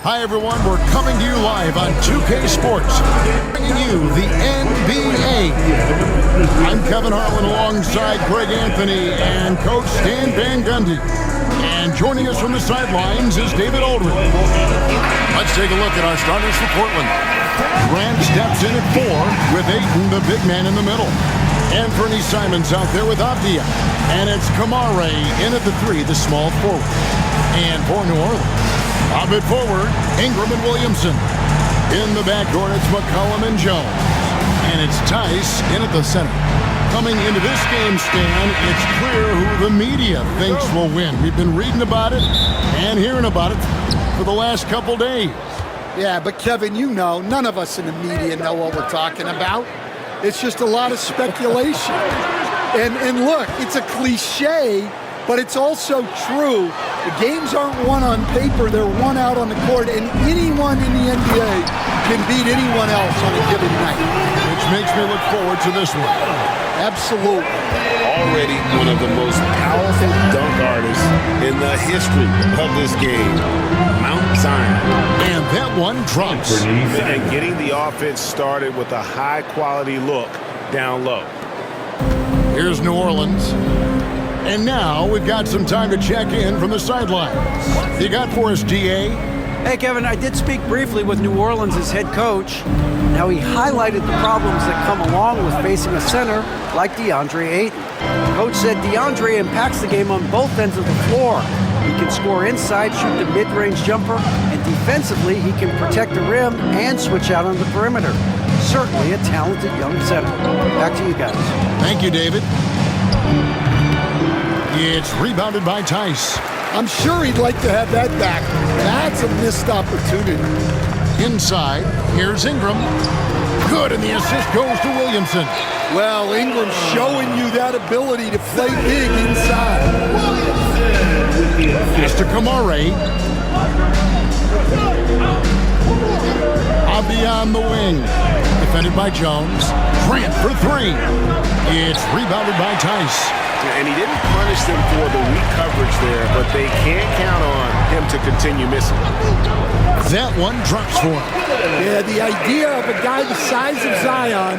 Hi, everyone. We're coming to you live on 2K Sports, bringing you the NBA. I'm Kevin Harlan alongside Greg Anthony and Coach Stan Van Gundy. And joining us from the sidelines is David Aldridge. Let's take a look at our starters for Portland. Grant steps in at 4 with Ayton, the big man, in the middle. Anthony Simons out there with Avdia. And it's Kamare in at the 3, the small forward. And for New Orleans, up at forward, Ingram and Williamson. In the backcourt, it's McCollum and Jones. And it's Tice in at the center. Coming into this game, Stan, it's clear who the media thinks will win. We've been reading about it and hearing about it for the last couple days. Yeah, but Kevin, you know, none of us in the media know what we're talking about. It's just a lot of speculation. And look, it's a cliche, but it's also true. The games aren't won on paper, they're won out on the court, and anyone in the NBA can beat anyone else on a given night. Which makes me look forward to this one. Absolutely. Already one of the most powerful dunk artists in the history of this game, Mount Zion. And that one drops. And getting the offense started with a high-quality look down low. Here's New Orleans. And now we've got some time to check in from the sidelines. You got for us, DA? Hey, Kevin, I did speak briefly with New Orleans' head coach. Now, he highlighted the problems that come along with facing a center like DeAndre Ayton. Coach said DeAndre impacts the game on both ends of the floor. He can score inside, shoot the mid-range jumper, and defensively, he can protect the rim and switch out on the perimeter. Certainly a talented young center. Back to you guys. Thank you, David. It's rebounded by Tice. I'm sure he'd like to have that back. That's a missed opportunity. Inside, here's Ingram. Good, and the assist goes to Williamson. Well, Ingram's showing you that ability to play big inside. Pass to Kamare. Avdia on the wing. Defended by Jones. Grant for 3. It's rebounded by Tice. And he didn't punish them for the weak coverage there, but they can't count on him to continue missing. That one drops for him. Yeah, the idea of a guy the size of Zion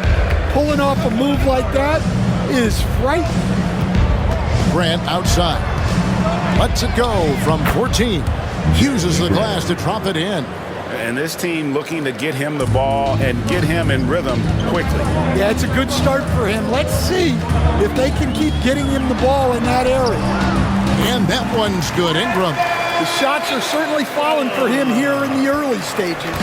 pulling off a move like that is frightening. Grant outside. Lets it go from 14. Uses the glass to drop it in. And this team looking to get him the ball and get him in rhythm quickly. Yeah, it's a good start for him. Let's see if they can keep getting him the ball in that area. And that one's good. Ingram. The shots are certainly falling for him here in the early stages.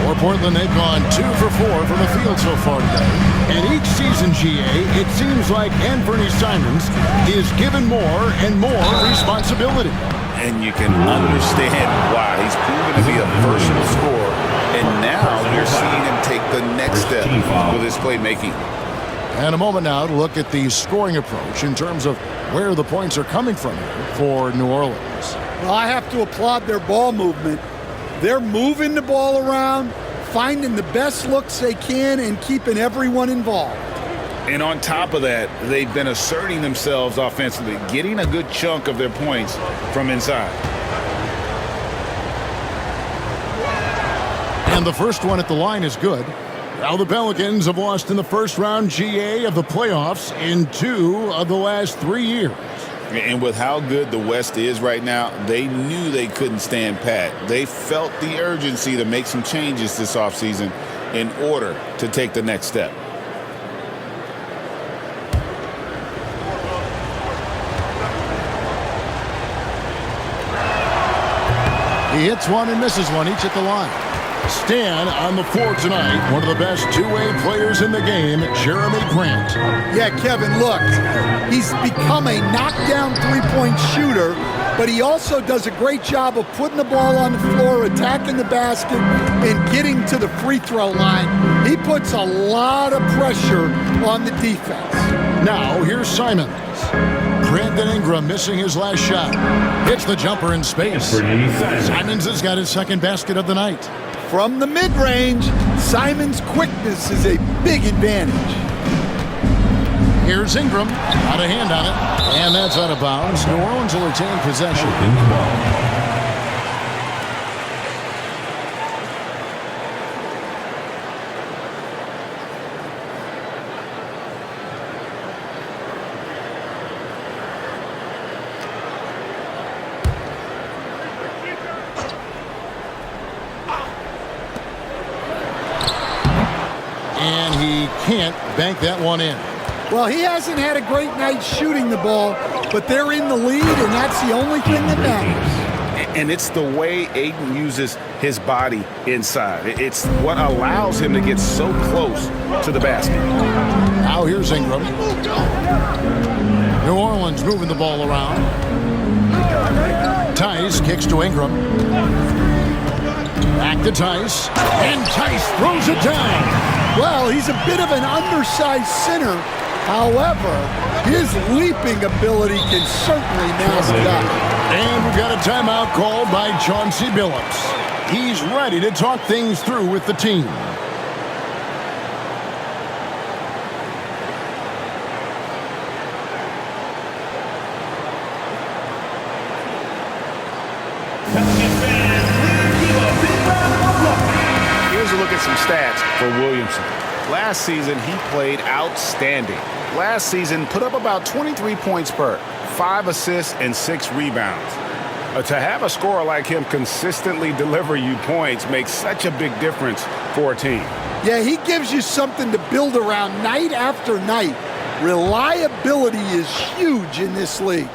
For Portland, they've gone 2 for 4 from the field so far today. And each season, GA, it seems like Anthony Simons is given more and more responsibility. And you can understand why. He's proven to be a versatile scorer. And now you're seeing him take the next step with his playmaking. And a moment now to look at the scoring approach in terms of where the points are coming from here for New Orleans. Well, I have to applaud their ball movement. They're moving the ball around, finding the best looks they can, and keeping everyone involved. And on top of that, they've been asserting themselves offensively, getting a good chunk of their points from inside. And the first one at the line is good. Now the Pelicans have lost in the first round, GA, of the playoffs in 2 of the last 3 years. And with how good the West is right now, they knew they couldn't stand pat. They felt the urgency to make some changes this offseason in order to take the next step. He hits one and misses one, each at the line. Stan on the floor tonight, one of the best two-way players in the game, Jeremy Grant. Yeah, Kevin, look, he's become a knockdown three-point shooter, but he also does a great job of putting the ball on the floor, attacking the basket, and getting to the free throw line. He puts a lot of pressure on the defense. Now, here's Simons. Brandon Ingram missing his last shot. Hits the jumper in space. Simons has got his second basket of the night. From the mid-range, Simons' quickness is a big advantage. Here's Ingram. Got a hand on it. And that's out of bounds. New Orleans will retain possession. he can't bank that one in. Well, he hasn't had a great night shooting the ball, but they're in the lead, and that's the only thing that matters. And it's the way Ayton uses his body inside. It's what allows him to get so close to the basket. Now here's Ingram. New Orleans moving the ball around. Tice kicks to Ingram. Back to Tice. And Tice throws it down. Well, he's a bit of an undersized center. However, his leaping ability can certainly mask up. And we've got a timeout called by Chauncey Billups. He's ready to talk things through with the team. Here's a look at some stats for Williamson. Last season, he played outstanding. Last season, put up about 23 points per, 5 assists, and 6 rebounds. To have a scorer like him consistently deliver you points makes such a big difference for a team. Yeah, he gives you something to build around night after night. Reliability is huge in this league.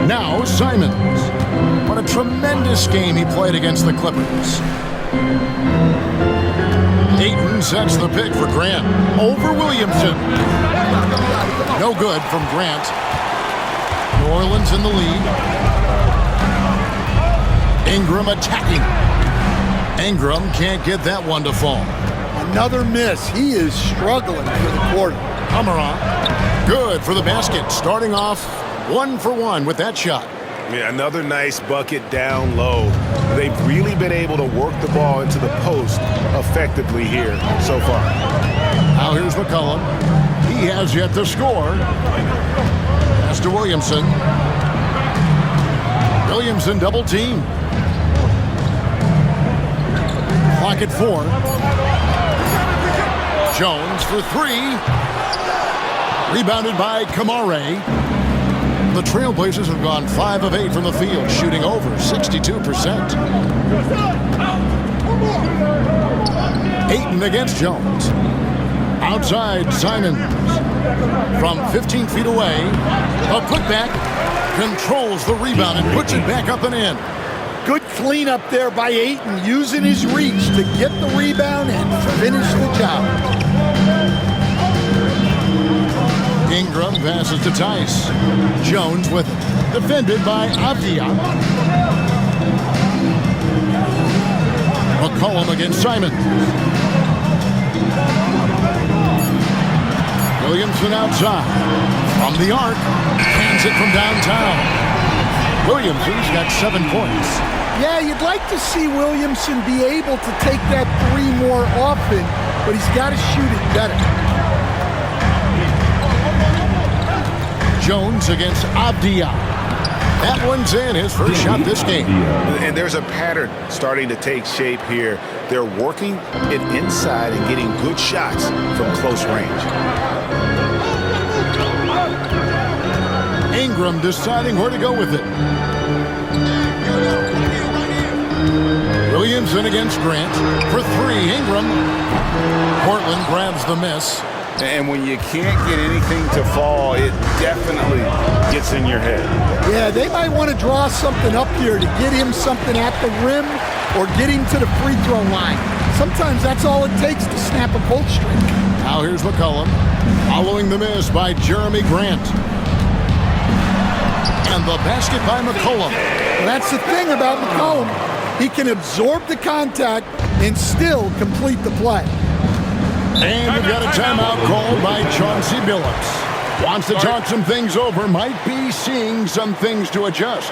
Now Simons. What a tremendous game he played against the Clippers. Ayton sets the pick for Grant over Williamson. No good from Grant. New Orleans in the lead. Ingram attacking. Ingram can't get that one to fall. Another miss. He is struggling for the quarter. Amaran. Good for the basket. Starting off 1 for 1 with that shot. Yeah, another nice bucket down low. They've really been able to work the ball into the post effectively here so far. Now here's McCollum. He has yet to score. Pass to Williamson. Williamson double team. Clock at 4. Jones for 3. Rebounded by Kamare. The Trailblazers have gone 5 of 8 from the field, shooting over 62%. Ayton against Jones. Outside, Simons. From 15 feet away, a putback, controls the rebound and puts it back up and in. Good cleanup there by Ayton, using his reach to get the rebound and finish the job. Ingram passes to Tice. Jones with it. Defended by Avdia. McCollum against Simon. Williamson outside. From the arc. Hands it from downtown. Williamson's got 7 points. Yeah, you'd like to see Williamson be able to take that 3 more often, but he's got to shoot it better. Jones against Avdia. That one's in, his first shot this game. And there's a pattern starting to take shape here. They're working it inside and getting good shots from close range. Ingram deciding where to go with it. Williamson against Grant for 3. Ingram. Portland grabs the miss. And when you can't get anything to fall, it definitely gets in your head. Yeah, they might want to draw something up here to get him something at the rim or get him to the free throw line. Sometimes that's all it takes to snap a cold streak. Now here's McCollum, following the miss by Jeremy Grant. And the basket by McCollum. Well, that's the thing about McCollum. He can absorb the contact and still complete the play. And we've got a timeout called by Chauncey Billups. Wants to talk some things over, might be seeing some things to adjust.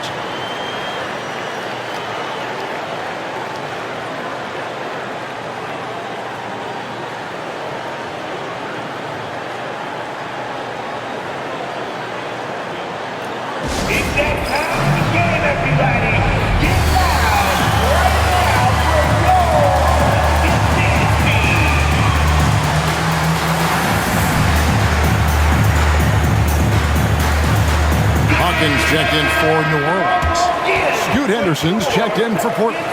It's that time of the game, everybody. Get loud right now for your intensity. Puck Pelicans checked in for New Orleans. Scoot Henderson's checked in for Portland.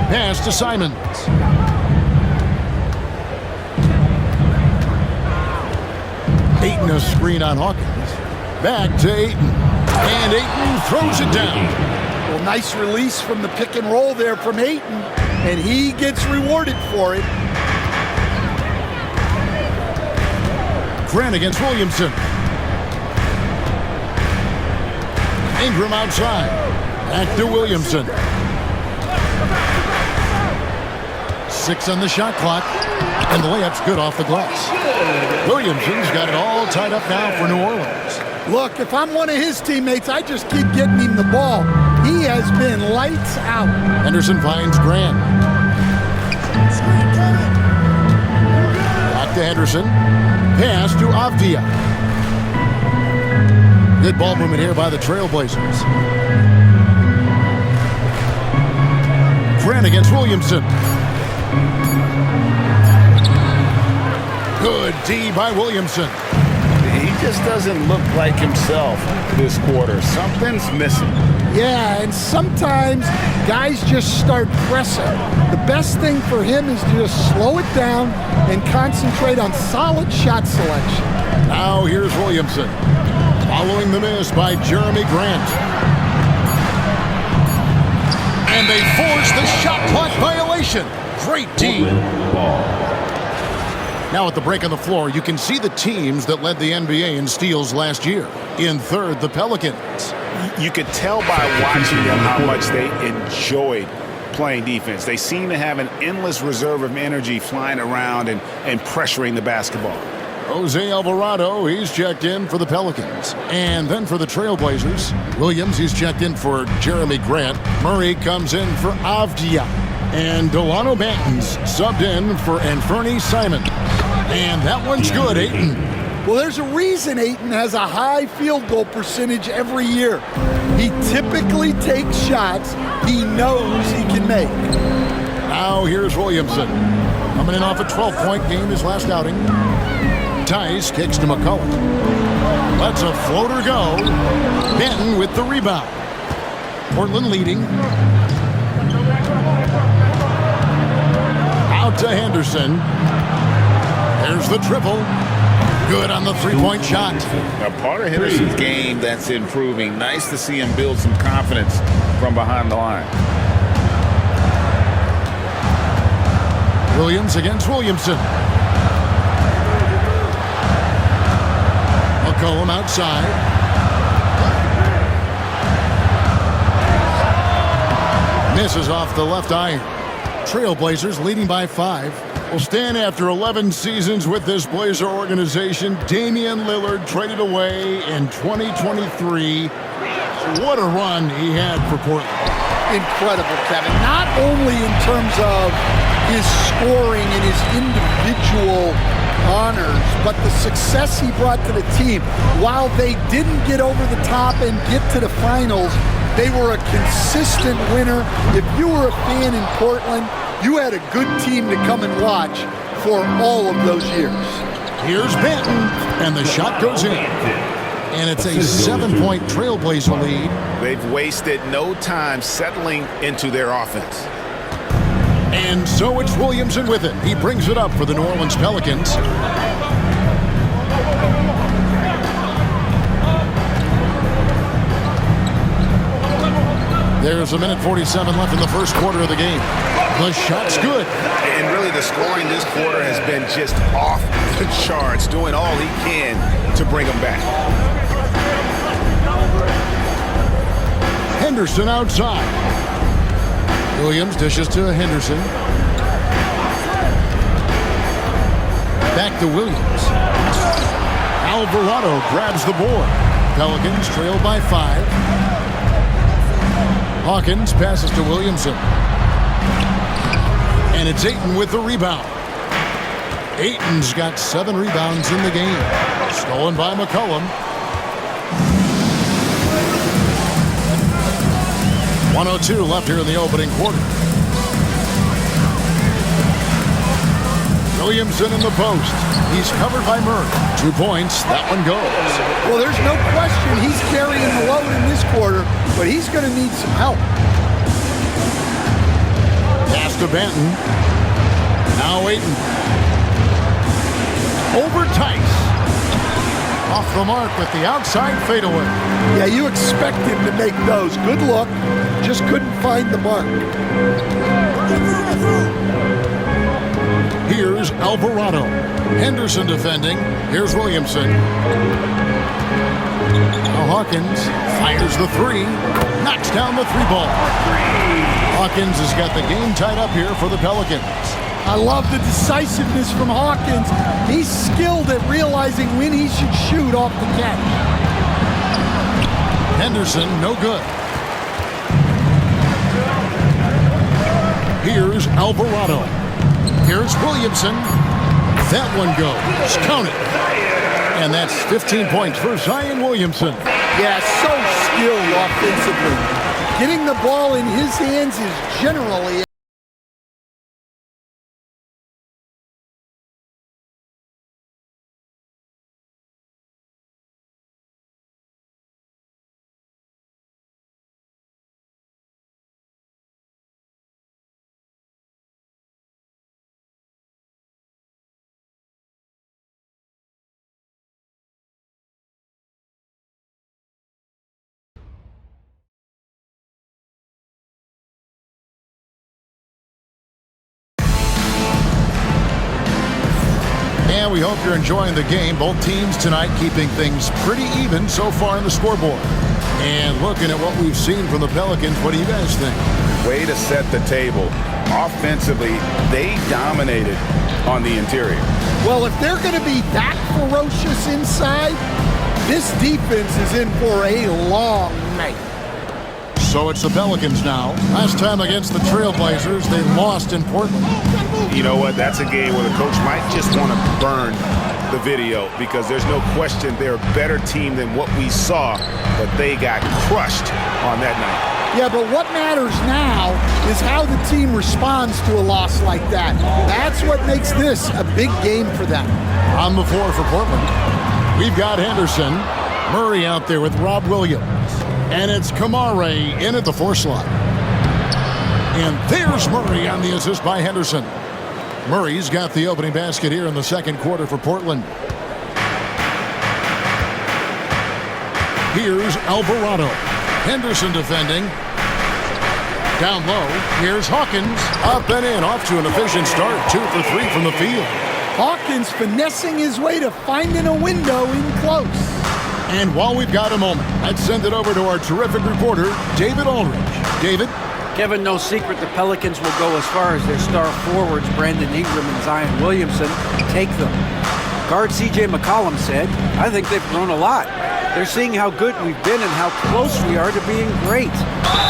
Pass to Simons. Ayton a screen on Hawkins. Back to Ayton. And Ayton throws it down. Well, nice release from the pick and roll there from Ayton, and he gets rewarded for it. Grant against Williamson. Ingram outside. Back to Williamson. 6 on the shot clock, and the layup's good off the glass. Williamson's got it all tied up now for New Orleans. Look, if I'm one of his teammates, I just keep getting him the ball. He has been lights out. Henderson finds Grant. Back to Henderson. Pass to Avdia. Good ball movement here by the Trailblazers. Grant against Williamson. Good D by Williamson. He just doesn't look like himself this quarter. Something's missing. Yeah, and sometimes guys just start pressing. The best thing for him is to just slow it down and concentrate on solid shot selection. Now here's Williamson. Following the miss by Jeremy Grant. And they force the shot clock violation. Great D. Now at the break on the floor, you can see the teams that led the NBA in steals last year. In third, the Pelicans. You could tell by watching them how much they enjoyed playing defense. They seem to have an endless reserve of energy flying around and pressuring the basketball. Jose Alvarado, he's checked in for the Pelicans. And then for the Trailblazers, Williams, he's checked in for Jeremy Grant. Murray comes in for Avdia. And Delano Banton's subbed in for Anfernee Simons. And that one's good, Ayton. Well, there's a reason Ayton has a high field goal percentage every year. He typically takes shots he knows he can make. Now here's Williamson. Coming in off a 12-point game his last outing. Tice kicks to McCullough. Lets a floater go. Benton with the rebound. Portland leading. Out to Henderson. There's the triple. Good on the three-point shot. Now, part of Henderson's game that's improving. Nice to see him build some confidence from behind the line. Williams against Williamson. McCollum outside. Misses off the left iron. Trailblazers leading by 5. Will stand after 11 seasons with this Blazer organization. Damian Lillard traded away in 2023. What a run he had for Portland. Incredible, Kevin. Not only in terms of his scoring and his individual honors, but the success he brought to the team. While they didn't get over the top and get to the finals, they were a consistent winner. If you were a fan in Portland, you had a good team to come and watch for all of those years. Here's Benton, and the shot goes in. And it's a 7-point Trailblazer lead. They've wasted no time settling into their offense. And so it's Williamson with it. He brings it up for the New Orleans Pelicans. There's a minute 47 left in the first quarter of the game. The shot's good. And really the scoring this quarter has been just off the charts, doing all he can to bring them back. Henderson outside. Williams dishes to Henderson. Back to Williams. Alvarado grabs the board. Pelicans trail by 5. Hawkins passes to Williamson. And it's Ayton with the rebound. Ayton's got 7 rebounds in the game. Stolen by McCollum. 1:02 left here in the opening quarter. Williamson in the post. He's covered by Murray. 2 points. That one goes. Well, there's no question he's carrying the load in this quarter, but he's going to need some help. Pass to Banton. Now Ayton. Over Tice. Off the mark with the outside fadeaway. Yeah, you expect him to make those. Good look. Just couldn't find the mark. Here's Alvarado. Henderson defending. Here's Williamson. Now Hawkins fires the 3. Knocks down the 3 ball. Hawkins has got the game tied up here for the Pelicans. I love the decisiveness from Hawkins. He's skilled at realizing when he should shoot off the catch. Henderson, no good. Here's Alvarado. Here's Williamson. That one goes. Count it. And that's 15 points for Zion Williamson. Yeah, so skilled offensively. Getting the ball in his hands is generally And we hope you're enjoying the game. Both teams tonight keeping things pretty even so far in the scoreboard. And looking at what we've seen from the Pelicans, what do you guys think? Way to set the table. Offensively, they dominated on the interior. well, if they're going to be that ferocious inside, this defense is in for a long night. So it's the Pelicans now. Last time against the Trailblazers, they lost in Portland. You know what? That's a game where the coach might just want to burn the video because there's no question they're a better team than what we saw, but they got crushed on that night. Yeah, but what matters now is how the team responds to a loss like that. That's what makes this a big game for them. On the floor for Portland, we've got Henderson. Murray out there with Rob Williams. And it's Kamare in at the 4 slot. And there's Murray on the assist by Henderson. Murray's got the opening basket here in the second quarter for Portland. Here's Alvarado. Henderson defending. Down low, here's Hawkins. Up and in, off to an efficient start. 2 for 3 from the field. Hawkins finessing his way to finding a window in close. And while we've got a moment, let's send it over to our terrific reporter, David Aldridge. David? Kevin, no secret the Pelicans will go as far as their star forwards, Brandon Ingram and Zion Williamson, take them. Guard C.J. McCollum said, I think they've grown a lot. They're seeing how good we've been and how close we are to being great.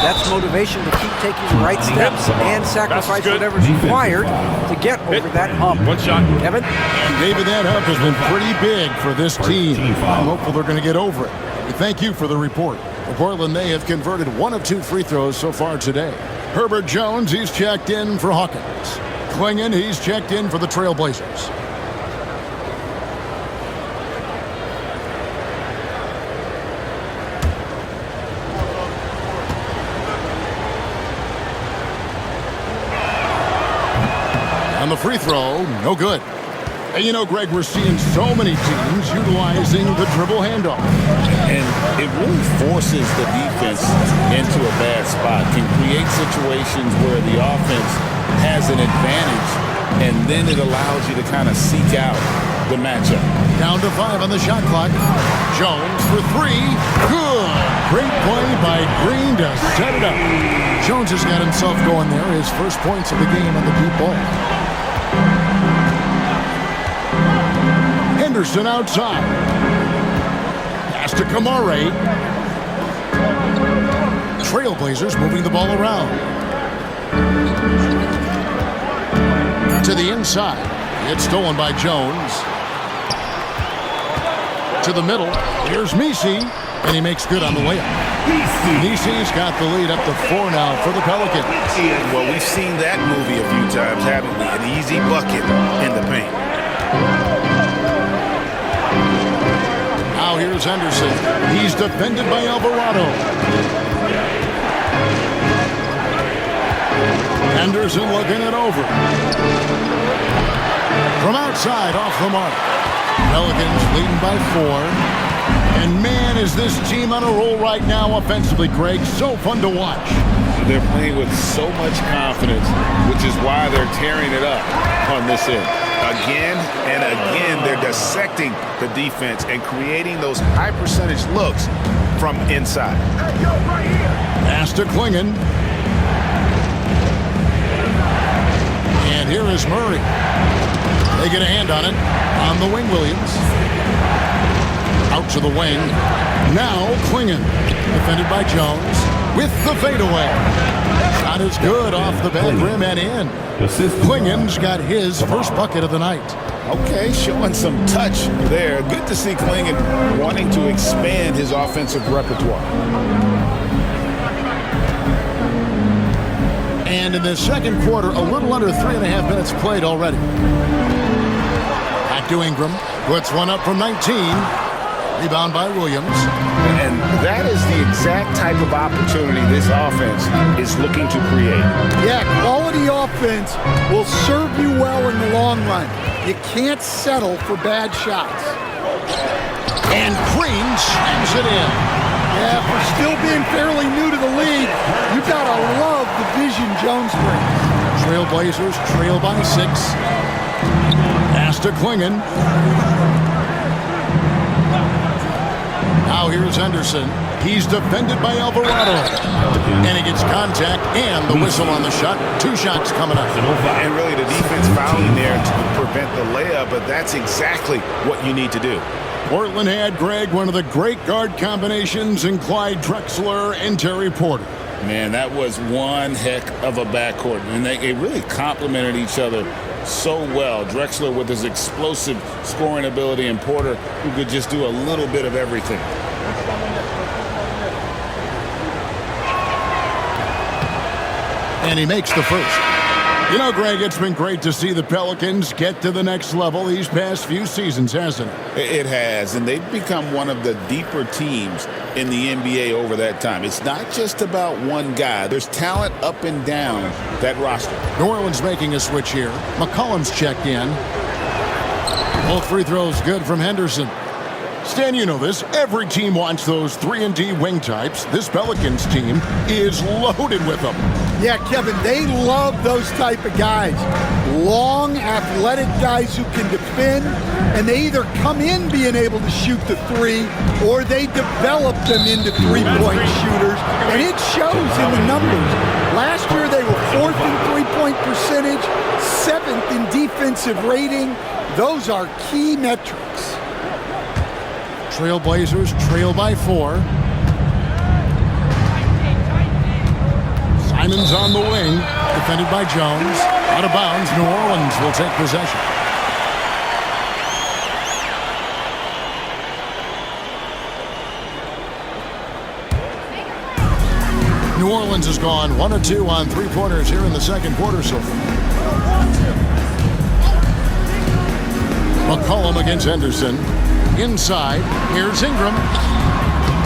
That's motivation to keep taking the right steps and sacrifice whatever's required to get over that hump. One shot. Kevin? David, that hump has been pretty big for this team. I'm hopeful they're going to get over it. Thank you for the report. For Portland, they have converted 1 of 2 free throws so far today. Herbert Jones, he's checked in for Hawkins. Klingon, he's checked in for the Trailblazers. On the free throw, no good. And you know, Greg, we're seeing so many teams utilizing the dribble handoff. And it really forces the defense into a bad spot, can create situations where the offense has an advantage, and then it allows you to kind of seek out the matchup. Down to 5 on the shot clock. Jones for 3. Good. Great play by Green to set it up. Jones has got himself going there. His first points of the game on the deep ball. Henderson outside. Pass to Kamare. Trailblazers moving the ball around. To the inside. It's stolen by Jones. To the middle. Here's Messi. And he makes good on the layup. Messi's got the lead up to 4 now for the Pelicans. Well, we've seen that movie a few times, haven't we? An easy bucket in the paint. Now here's Henderson. He's defended by Alvarado. Henderson looking it over. From outside, off the mark. Pelicans leading by 4. And man, is this team on a roll right now offensively, Greg. So fun to watch. They're playing with so much confidence, which is why they're tearing it up on this end. Again and again, they're dissecting the defense and creating those high percentage looks from inside. Pass to Klingon. And here is Murray. They get a hand on it. On the wing, Williams. Out to the wing. Now Klingon. Defended by Jones. With the fadeaway. Shot is good off the back rim and in. Klingon's got his first bucket of the night. Okay, showing some touch there. Good to see Klingon wanting to expand his offensive repertoire. And in the second quarter, a little under 3.5 minutes played already. Back to Ingram. Puts one up from 19. Rebound by Williams. And that is the exact type of opportunity this offense is looking to create. Yeah, quality offense will serve you well in the long run. You can't settle for bad shots. And Green slams it in. Yeah, for still being fairly new to the league, you gotta love the vision Jones brings. Trailblazers trail by 6. Pass to Klingon. Now here's Henderson. He's defended by Alvarado. And he gets contact and the whistle on the shot. 2 shots coming up. And really the defense fouling there to prevent the layup, but that's exactly what you need to do. Portland had, Greg, one of the great guard combinations in Clyde Drexler and Terry Porter. Man, that was one heck of a backcourt. And they really complemented each other so well. Drexler with his explosive scoring ability and Porter who could just do a little bit of everything. And he makes the first. You know, Greg, it's been great to see the Pelicans get to the next level these past few seasons, hasn't it? It has, and they've become one of the deeper teams in the NBA over that time. It's not just about one guy. There's talent up and down that roster. New Orleans making a switch here. McCollum's checked in. Both free throws good from Henderson. Stan, you know this. Every team wants those 3-and-D wing types. This Pelicans team is loaded with them. Yeah, Kevin, they love those type of guys. Long, athletic guys who can defend, and they either come in being able to shoot the 3, or they develop them into three-point shooters, and it shows in the numbers. Last year, they were 4th in three-point percentage, 7th in defensive rating. Those are key metrics. Trailblazers trail by 4. Simon's on the wing, defended by Jones. Out of bounds, New Orleans will take possession. New Orleans has gone 1 of 2 on 3-pointers here in the second quarter so far. McCollum against Henderson. Inside, here's Ingram.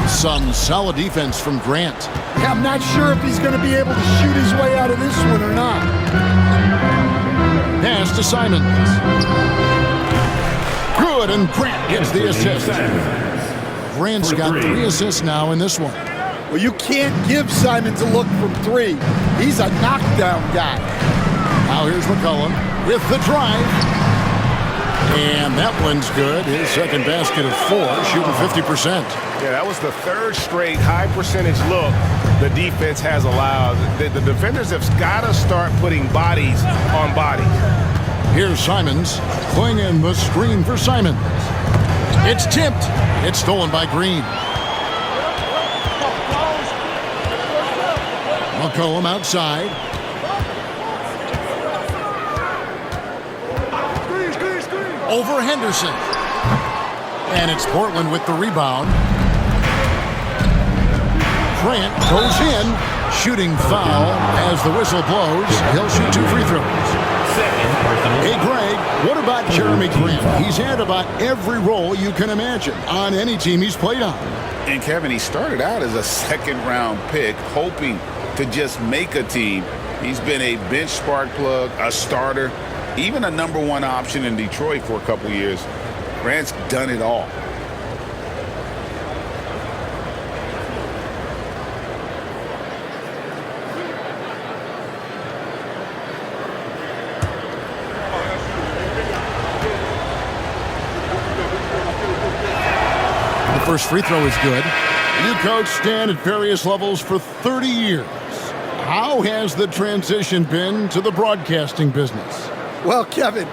Some solid defense from Grant. Yeah, I'm not sure if he's going to be able to shoot his way out of this one or not. Pass to Simons. Good, and Grant gets the assist. Grant's got 3 assists now in this one. Well, you can't give Simons a look from 3. He's a knockdown guy. Now here's McCollum with the drive. And that one's good. His second basket of 4, shooting 50%. Yeah, that was the 3rd straight high percentage look the defense has allowed. The defenders have got to start putting bodies on bodies. Here's Simons. Clinging the screen for Simons. It's tipped. It's stolen by Green. McCollum outside. over Henderson. And it's Portland with the rebound. Grant goes in, shooting foul as the whistle blows. He'll shoot 2 free throws. Hey, Greg, what about Jeremy Grant? He's had about every role you can imagine on any team he's played on. And Kevin, he started out as a second-round pick, hoping to just make a team. He's been a bench spark plug, a starter, even a number 1 option in Detroit for a couple years. Grant's done it all. The first free throw is good. You coached Stan at various levels for 30 years. How has the transition been to the broadcasting business? Well, Kevin,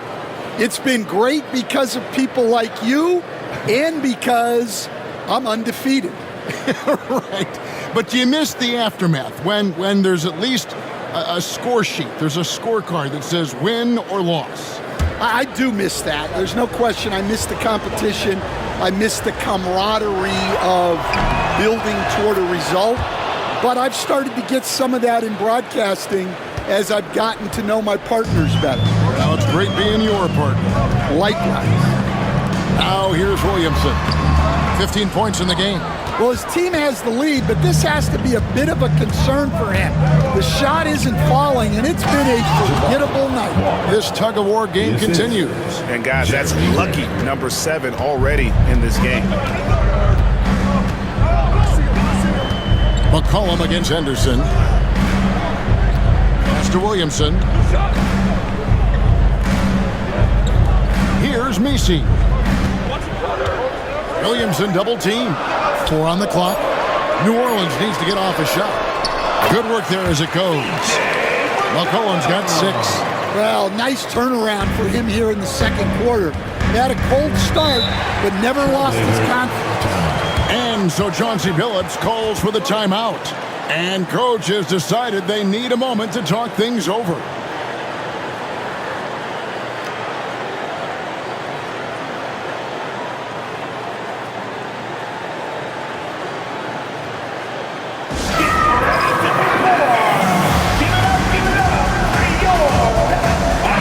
it's been great because of people like you and because I'm undefeated. Right. But do you miss the aftermath when there's at least a score sheet? There's a scorecard that says win or loss. I do miss that. There's no question. I miss the competition. I miss the camaraderie of building toward a result. But I've started to get some of that in broadcasting as I've gotten to know my partners better. Well, it's great being your partner. Likewise. Now here's Williamson. 15 points in the game. Well, his team has the lead, but this has to be a bit of a concern for him. The shot isn't falling, and it's been a forgettable night. This tug-of-war game continues. And guys, that's lucky number 7 already in this game. McCollum against Henderson. Pass to Williamson. Here's Messi. Williamson double team. 4 on the clock. New Orleans needs to get off a shot. Good work there as it goes. McCollum's got 6. Well, nice turnaround for him here in the second quarter. He had a cold start, but never lost his confidence. And so Chauncey Billups calls for the timeout. And coach has decided they need a moment to talk things over.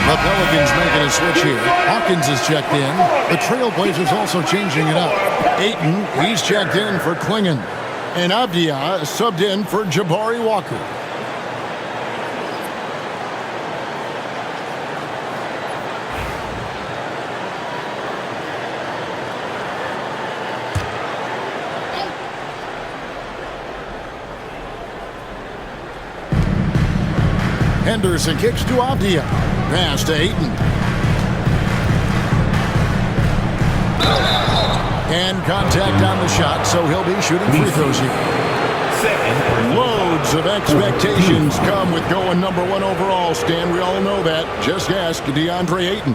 The Pelicans making a switch here. Hawkins is checked in. The Trailblazers also changing it up. Ayton, he's checked in for Klingon. And Abdia subbed in for Jabari Walker. Henderson kicks to Abdia. Pass to Ayton. And contact on the shot, so he'll be shooting free throws here. Loads of expectations come with going number 1 overall, Stan. We all know that. Just ask DeAndre Ayton.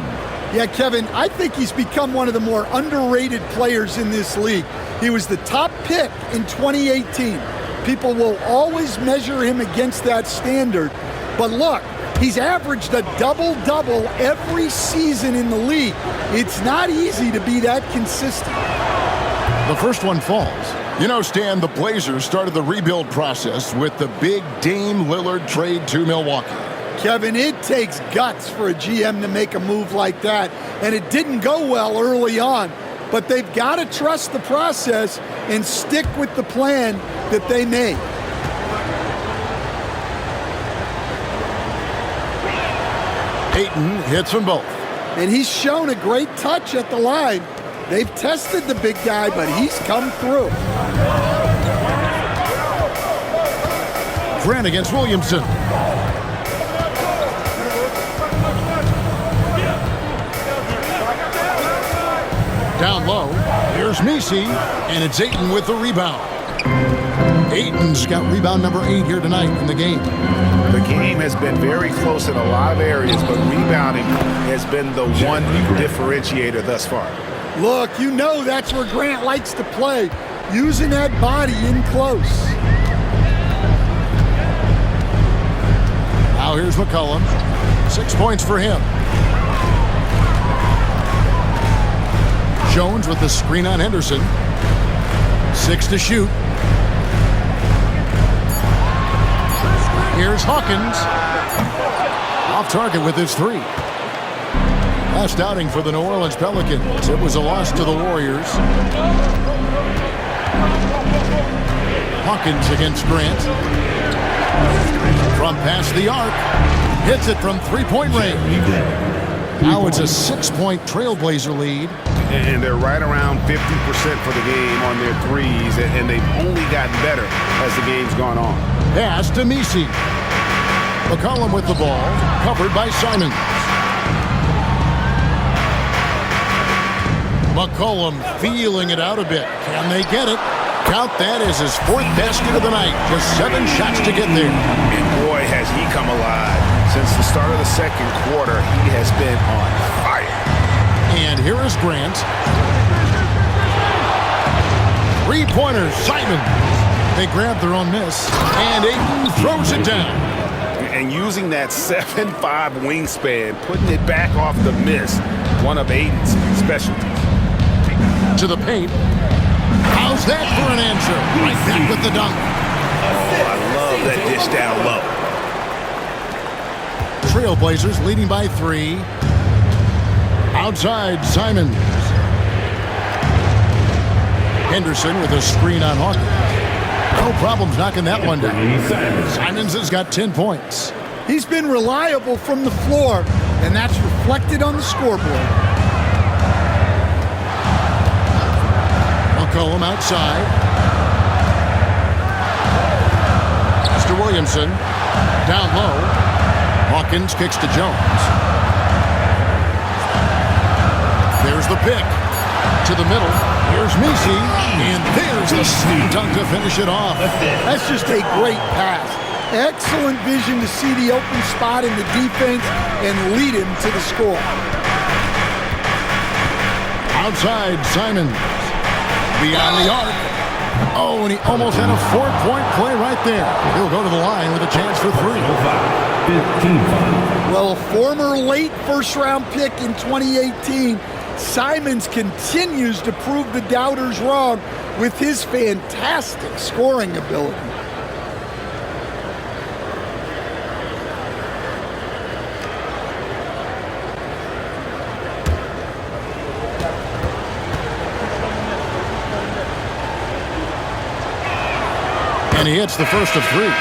Yeah, Kevin, I think he's become one of the more underrated players in this league. He was the top pick in 2018. People will always measure him against that standard. But look, he's averaged a double-double every season in the league. It's not easy to be that consistent. The first one falls. You know, Stan, the Blazers started the rebuild process with the big Dame Lillard trade to Milwaukee. Kevin, it takes guts for a GM to make a move like that, and it didn't go well early on. But they've got to trust the process and stick with the plan that they made. Ayton hits them both. And he's shown a great touch at the line. They've tested the big guy, but he's come through. Grant against Williamson. Down low, here's Messi, and it's Ayton with the rebound. Ayton's got rebound number 8 here tonight in the game. The game has been very close in a lot of areas, but rebounding has been the one differentiator thus far. Look, you know that's where Grant likes to play, using that body in close. Now here's McCollum. 6 points for him. Jones with the screen on Henderson. 6 to shoot. Here's Hawkins. Off target with his 3. Last outing for the New Orleans Pelicans. It was a loss to the Warriors. Hawkins against Grant. From past the arc. Hits it from three-point range. Now it's a 6-point Trailblazer lead. And they're right around 50% for the game on their threes, and they've only gotten better as the game's gone on. Pass to Misi. McCollum with the ball, covered by Simons. McCollum feeling it out a bit. Can they get it? Count that as his 4th basket of the night. Just 7 shots to get there. And boy, has he come alive. Since the start of the second quarter, he has been on fire. And here is Grant. 3-pointer, Simons. They grab their own miss, and Ayton throws it down. And using that 7'5" wingspan, putting it back off the miss, one of Ayton's specialties. To the paint. How's that for an answer? Right back with the dunk. Oh, I love that dish down low. Trailblazers leading by 3. Outside, Simons. Henderson with a screen on Hawkins. No problems knocking that one down. Simons has got 10 points. He's been reliable from the floor, and that's reflected on the scoreboard. McCollum outside. Mr. Williamson down low. Hawkins kicks to Jones. There's the pick. To the middle. Here's Misi. And there's the sneak dunk to finish it off. That's just a great pass. Excellent vision to see the open spot in the defense and lead him to the score. Outside, Simons. Beyond the arc. Oh, and he almost had a 4-point play right there. He'll go to the line with a chance for 3. Well, a former late first-round pick in 2018, Simons continues to prove the doubters wrong with his fantastic scoring ability. And he hits the first of 3.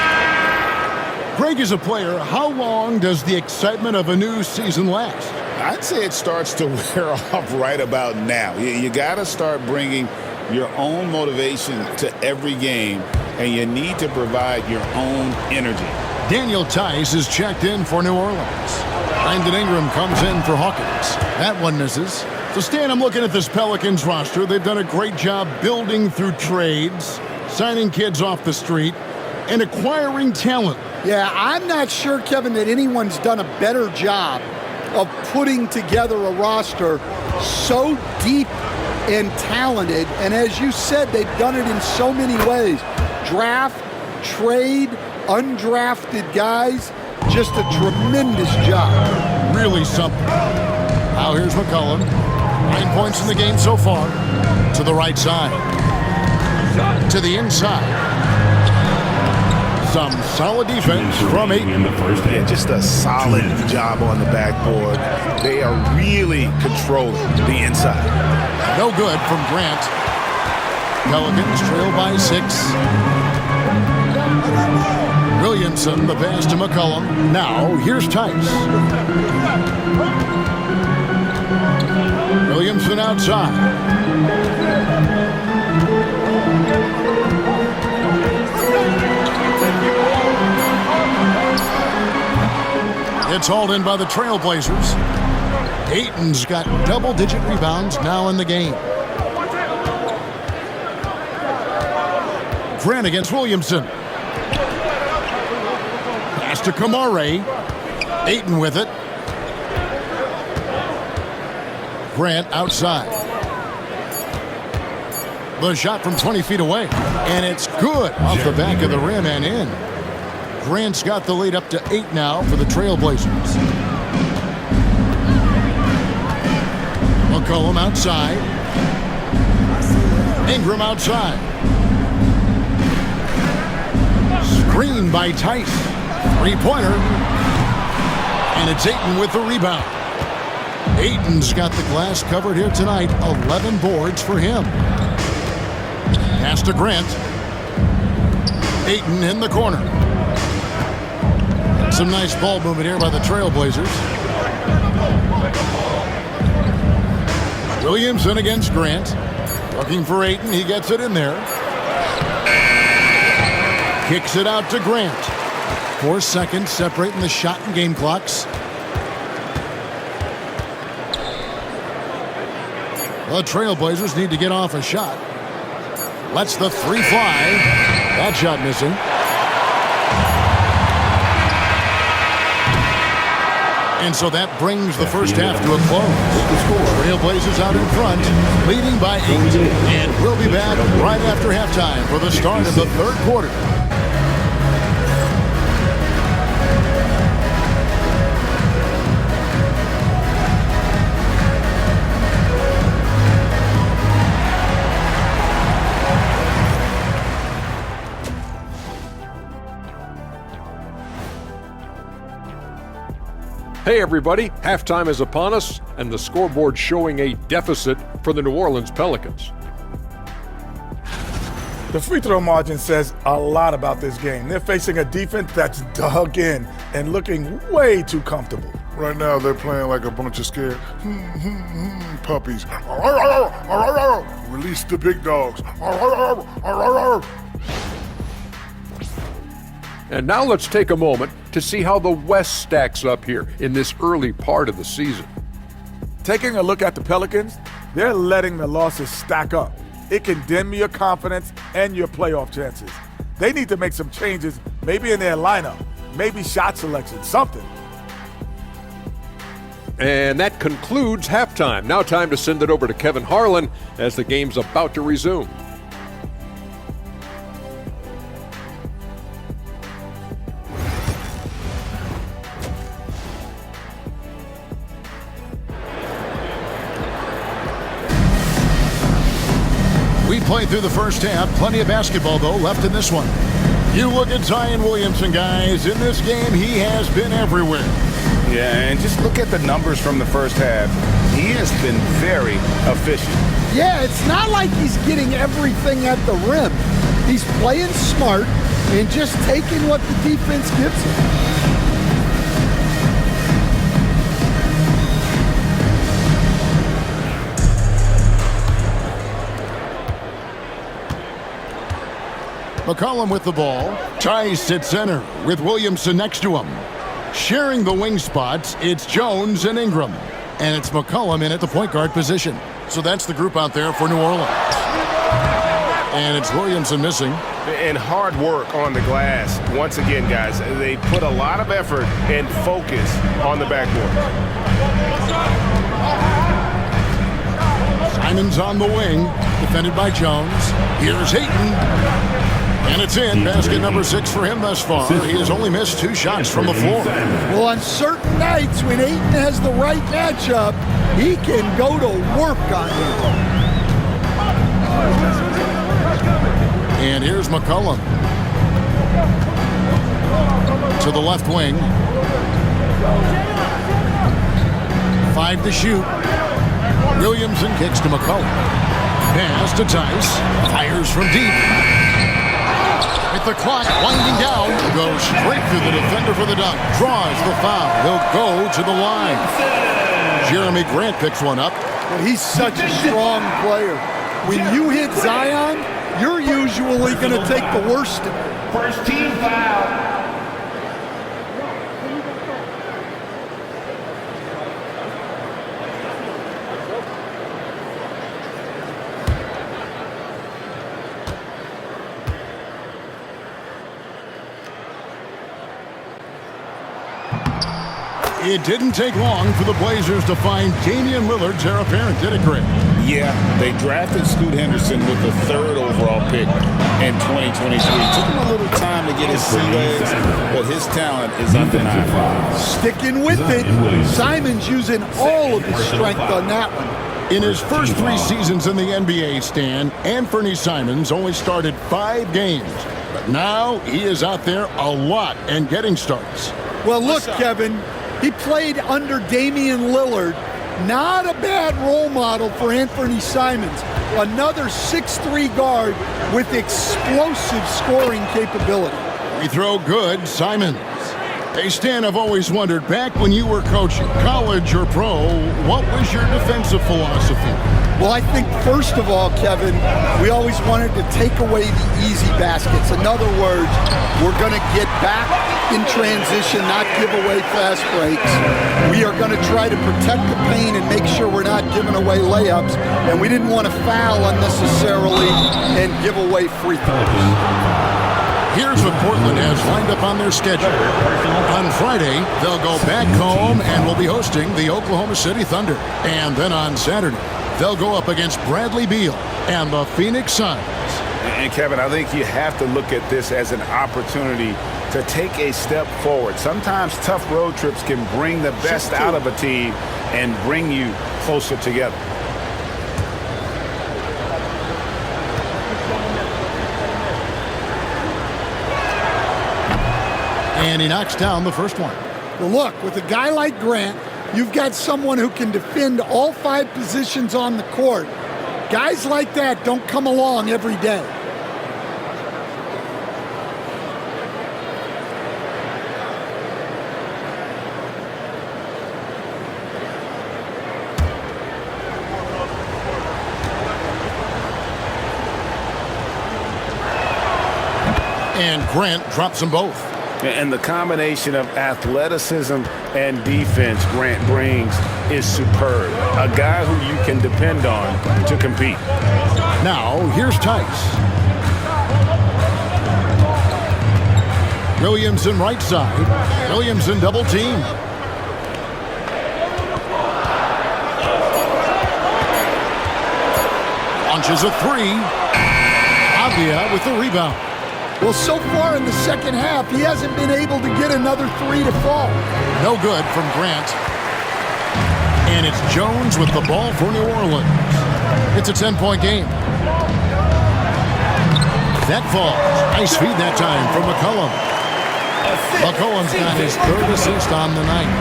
Greg, is a player, how long does the excitement of a new season last? I'd say it starts to wear off right about now. You got to start bringing your own motivation to every game, and you need to provide your own energy. Daniel Tice is checked in for New Orleans. Brandon Ingram comes in for Hawkins. That one misses. So, Stan, I'm looking at this Pelicans roster. They've done a great job building through trades, signing kids off the street, and acquiring talent. Yeah, I'm not sure, Kevin, that anyone's done a better job of putting together a roster so deep and talented. And as you said, they've done it in so many ways. Draft, trade, undrafted guys. Just a tremendous job. Really something. Now here's McCollum. 9 points in the game so far. To the right side. To the inside. Some solid defense from Ayton. In the first half. Just a solid job on the backboard. They are really controlling the inside. No good from Grant. Pelicans trail by 6. Williamson, the pass to McCollum. Now, here's Tice. Williamson outside. It's hauled in by the Trailblazers. Ayton's got double-digit rebounds now in the game. Grant against Williamson. Pass to Kamare. Ayton with it. Grant outside. The shot from 20 feet away. And it's good off the back of the rim and in. Grant's got the lead up to 8 now for the Trailblazers. McCollum outside. Ingram outside. Screen by Tice. Three-pointer. And it's Ayton with the rebound. Ayton's got the glass covered here tonight. 11 boards for him. Pass to Grant. Ayton in the corner. Some nice ball movement here by the Trailblazers. Williamson against Grant. Looking for Ayton. He gets it in there. Kicks it out to Grant. 4 seconds separating the shot and game clocks. The Trailblazers need to get off a shot. Lets the three fly. That shot missing. And so that brings the first half to a close. Trailblazers out in front, leading by 8. And we'll be back right after halftime for the start of the third quarter. Hey everybody, halftime is upon us and the scoreboard showing a deficit for the New Orleans Pelicans. The free throw margin says a lot about this game. They're facing a defense that's dug in and looking way too comfortable. Right now they're playing like a bunch of scared puppies. Release the big dogs. And now let's take a moment to see how the West stacks up here in this early part of the season. Taking a look at the Pelicans, they're letting the losses stack up. It can dim your confidence and your playoff chances. They need to make some changes, maybe in their lineup, maybe shot selection, something. And that concludes halftime. Now time to send it over to Kevin Harlan as the game's about to resume. We played through the first half. Plenty of basketball, though, left in this one. You look at Zion Williamson, guys. In this game, he has been everywhere. Yeah, and just look at the numbers from the first half. He has been very efficient. Yeah, it's not like he's getting everything at the rim. He's playing smart and just taking what the defense gives him. McCollum with the ball. Tice at center with Williamson next to him. Sharing the wing spots, it's Jones and Ingram. And it's McCollum in at the point guard position. So that's the group out there for New Orleans. And it's Williamson missing. And hard work on the glass. Once again, guys, they put a lot of effort and focus on the backboard. Simon's on the wing, defended by Jones. Here's Ayton. And it's in. Basket number 6 for him thus far. He has only missed 2 shots from the floor. Well, on certain nights when Ayton has the right matchup, he can go to work on him. And here's McCollum. To the left wing. 5 to shoot. Williamson kicks to McCollum. Pass to Tice. Fires from deep. With the clock winding down, goes straight through the defender for the dunk. Draws the foul. He'll go to the line. Jeremy Grant picks one up. Well, he's such a strong player. When you hit Zion, you're usually going to take the worst of it. First team foul. It didn't take long for the Blazers to find Damian Lillard's heir apparent, did it, Greg? Yeah, they drafted Scoot Henderson with the 3rd overall pick in 2023. Took him a little time to get his sea legs, but his talent is undeniable. Sticking with it. Simon's using all of his strength on that one. In his first 3 seasons in the NBA, Stan, Anthony Simons only started 5 games. But now he is out there a lot and getting starts. Well, look, Kevin, he played under Damian Lillard. Not a bad role model for Anthony Simons. Another 6'3" guard with explosive scoring capability. We throw good, Simons. Hey, Stan, I've always wondered, back when you were coaching, college or pro, what was your defensive philosophy? Well, I think first of all, Kevin, we always wanted to take away the easy baskets. In other words, we're going to get back in transition, not give away fast breaks. We are going to try to protect the paint and make sure we're not giving away layups. And we didn't want to foul unnecessarily and give away free throws. Here's what Portland has lined up on their schedule. On Friday, they'll go back home and will be hosting the Oklahoma City Thunder. And then on Saturday, they'll go up against Bradley Beal and the Phoenix Suns. And Kevin, I think you have to look at this as an opportunity to take a step forward. Sometimes tough road trips can bring the best out of a team and bring you closer together. And he knocks down the first one. Well, look, with a guy like Grant, you've got someone who can defend all 5 positions on the court. Guys like that don't come along every day. And Grant drops them both. And the combination of athleticism and defense Grant brings is superb. A guy who you can depend on to compete. Now, here's Tice. Williamson right side. Williamson double team. Launches a 3. Avia with the rebound. Well, so far in the second half, he hasn't been able to get another 3 to fall. No good from Grant. And it's Jones with the ball for New Orleans. It's a 10-point game. That falls. Nice feed that time from McCollum. McCollum's got his 3rd assist on the night.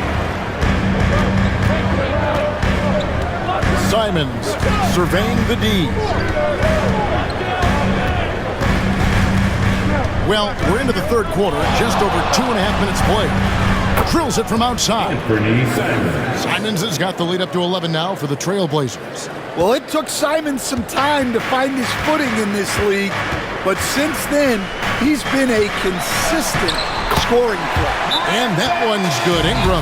Simons surveying the D. Well, we're into the 3rd quarter, just over 2.5 minutes played. Drills it from outside. Simons has got the lead up to 11 now for the Trailblazers. Well, it took Simons some time to find his footing in this league, but since then, he's been a consistent scoring threat. And that one's good. Ingram.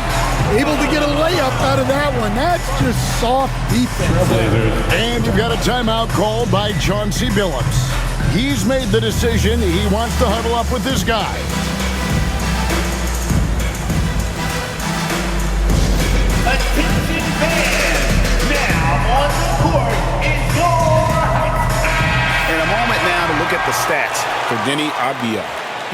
Able to get a layup out of that one. That's just soft defense. And you've got a timeout called by Chauncey Billups. He's made the decision. He wants to huddle up with this guy. Attention fans, now on the court is your In a moment now to look at the stats for Denny Avdia.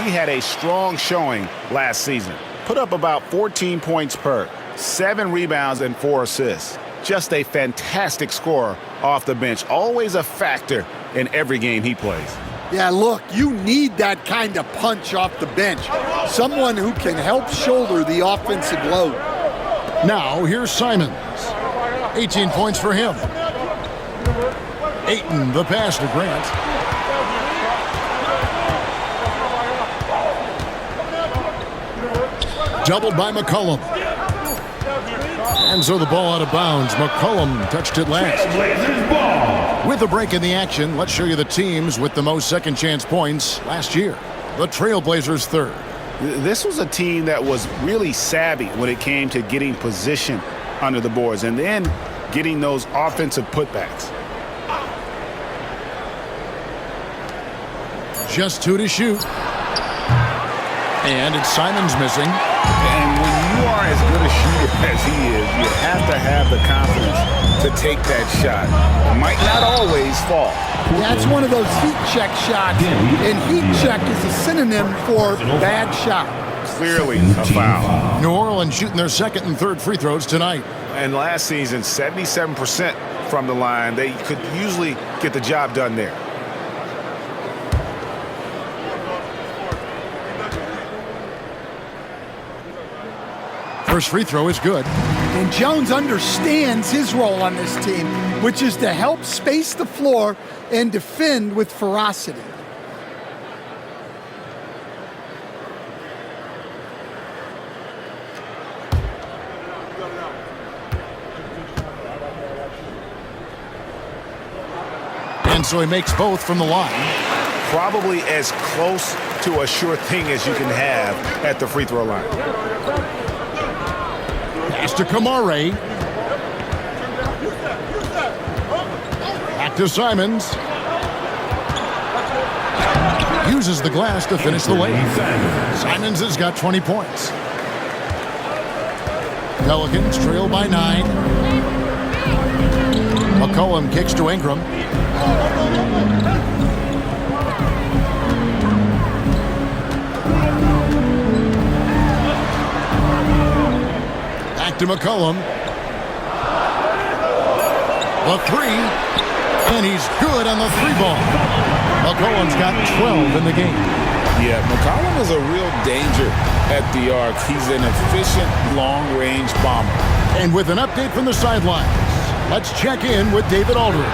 He had a strong showing last season. Put up about 14 points per, 7 rebounds and 4 assists. Just a fantastic scorer off the bench. Always a factor in every game he plays. Yeah, look, you need that kind of punch off the bench. Someone who can help shoulder the offensive load. Now, here's Simons. 18 points for him. Ayton, the pass to Grant. Doubled by McCollum. And so the ball out of bounds. McCollum touched it last. With a break in the action, let's show you the teams with the most second chance points last year. The Trailblazers 3rd. This was a team that was really savvy when it came to getting position under the boards and then getting those offensive putbacks. Just 2 to shoot. And it's Simons missing. And when you are as good a shooter as he is, you have to have the confidence to take that shot. Might not always fall. That's one of those heat check shots, and heat check is a synonym for bad shot. Clearly a foul. New Orleans shooting their 2nd and 3rd free throws tonight. And last season, 77% from the line. They could usually get the job done there. First free throw is good. And Jones understands his role on this team, which is to help space the floor and defend with ferocity. And so he makes both from the line. Probably as close to a sure thing as you can have at the free throw line. Pass to Kamare. Back to Simons. Uses the glass to finish the layup. Simons has got 20 points. Pelicans trail by 9. McCollum kicks to Ingram. Back to McCollum. The three. And he's good on the three ball. McCollum's got 12 in the game. Yeah, McCollum is a real danger at the arc. He's an efficient long-range bomber. And with an update from the sidelines, let's check in with David Aldridge.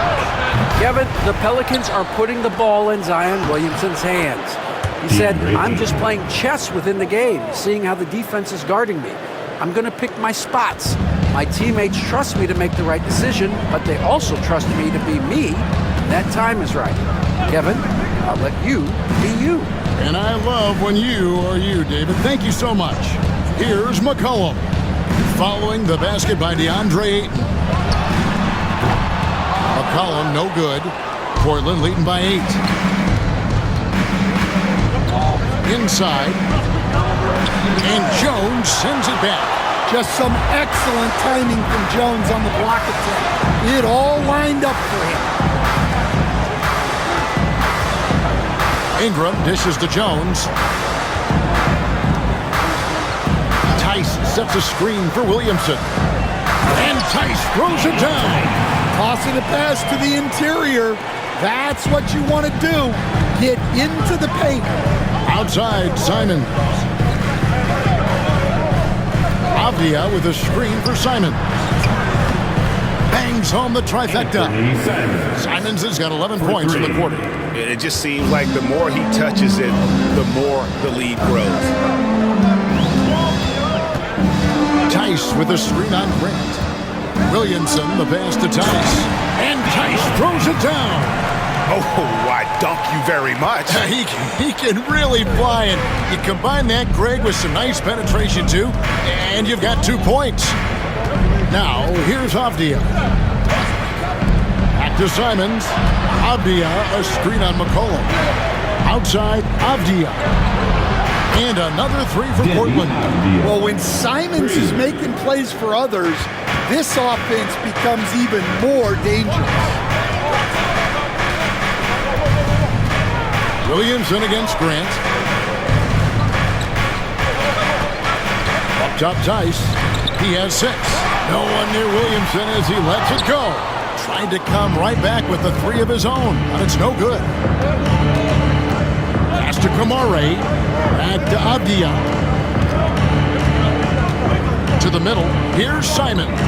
Kevin, the Pelicans are putting the ball in Zion Williamson's hands. He said, I'm just playing chess within the game, seeing how the defense is guarding me. I'm going to pick my spots. My teammates trust me to make the right decision, but they also trust me to be me. That time is right. Kevin, I'll let you be you. And I love when you are you, David. Thank you so much. Here's McCollum. Following the basket by DeAndre Ayton. McCollum, no good. Portland leading by 8. Inside. And Jones sends it back. Just some excellent timing from Jones on the block attempt. It all lined up for him. Ingram dishes to Jones. Tice sets a screen for Williamson. And Tice throws it down. Tossing a pass to the interior. That's what you want to do. Get into the paint. Outside, Simons. Avdia with a screen for Simons. Bangs home the trifecta. Simons has got 11 points in the quarter. And it just seems like the more he touches it, the more the lead grows. Tice with a screen on Grant. Williamson, the pass to Tice. And Tice throws it down. Oh, I dunk you very much. He can really fly, and you combine that, Greg, with some nice penetration, too, and you've got 2 points. Now, here's Avdia. Back to Simons. Avdia, a screen on McCollum. Outside, Avdia. And another 3 for Portland. Well, when Simons is making plays for others, this offense becomes even more dangerous. Williamson against Grant. Up top, Tice. He has 6. No one near Williamson as he lets it go. Trying to come right back with the 3 of his own, but it's no good. Pass to Kamare. Back to Avdia. To the middle. Here's Simons.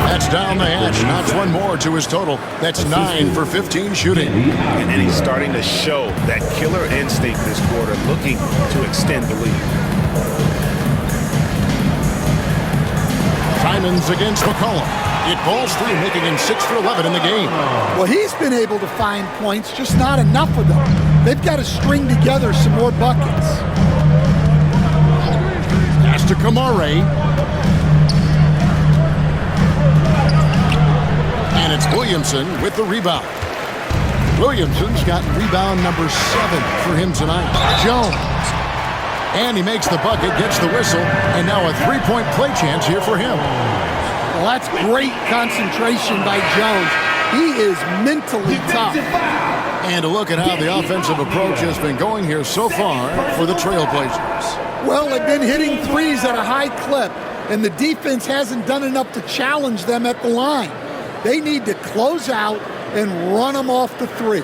That's down the hatch. Knocks 1 more to his total. That's 9 for 15 shooting. And then he's starting to show that killer instinct this quarter, looking to extend the lead. Simons against McCollum. It falls through, making him 6 for 11 in the game. Well, he's been able to find points, just not enough of them. They've got to string together some more buckets. Pass to Kamare. And it's Williamson with the rebound. Williamson's got rebound number 7 for him tonight. Jones. And he makes the bucket, gets the whistle, and now a 3-point play chance here for him. Well, that's great concentration by Jones. He is mentally tough. And a look at how the offensive approach has been going here so far for the Trailblazers. Well, they've been hitting threes at a high clip, and the defense hasn't done enough to challenge them at the line. They need to close out and run them off the three.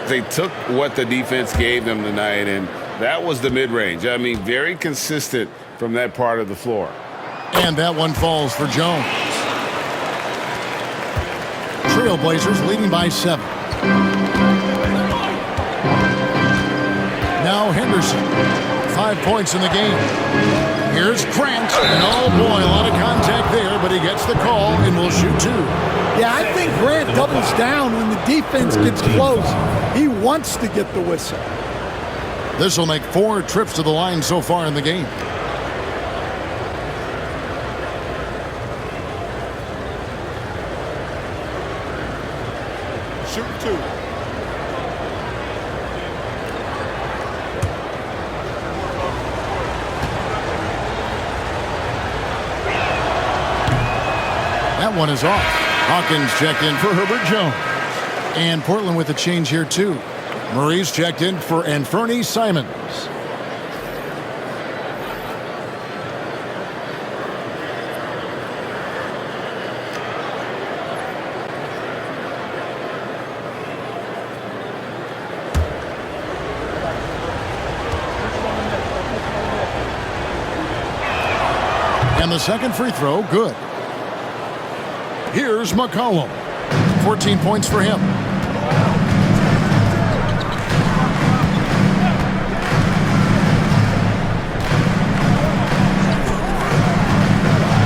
They took what the defense gave them tonight, and that was the mid-range. I mean, very consistent from that part of the floor. And that one falls for Jones. Trailblazers leading by 7. Now Henderson, 5 points in the game. Here's Grant, and oh boy, a lot of contact there, but he gets the call and will shoot 2. Yeah, I think Grant doubles down when the defense gets close. He wants to get the whistle. This will make 4 trips to the line so far in the game. Shoot 2. That one is off. Hawkins checked in for Herbert Jones. And Portland with a change here, too. Murray's checked in for Anferny Simons. And the second free throw, good. Here's McCollum. 14 points for him.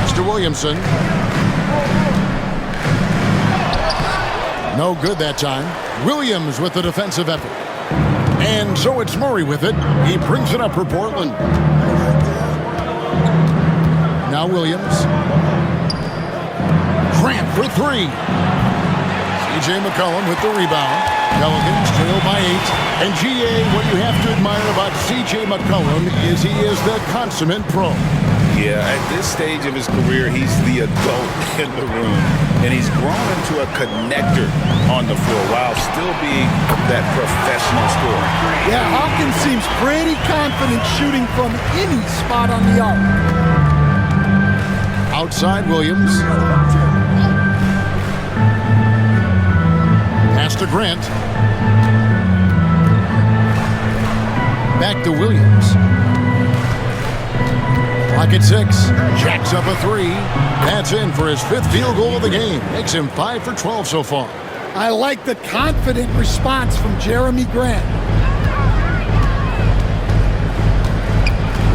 Mr. Williamson. No good that time. Williams with the defensive effort. And so it's Murray with it. He brings it up for Portland. Now Williams. Grant for 3. C.J. McCollum with the rebound. Pelicans trail by 8. And G.A., what you have to admire about C.J. McCollum is he is the consummate pro. Yeah, at this stage of his career, he's the adult in the room. And he's grown into a connector on the floor while still being that professional scorer. Yeah, Hawkins seems pretty confident shooting from any spot on the arc. Outside Williams. Pass to Grant. Back to Williams. Clock at 6. Jacks up a 3. That's in for his 5th field goal of the game. Makes him 5 for 12 so far. I like the confident response from Jeremy Grant.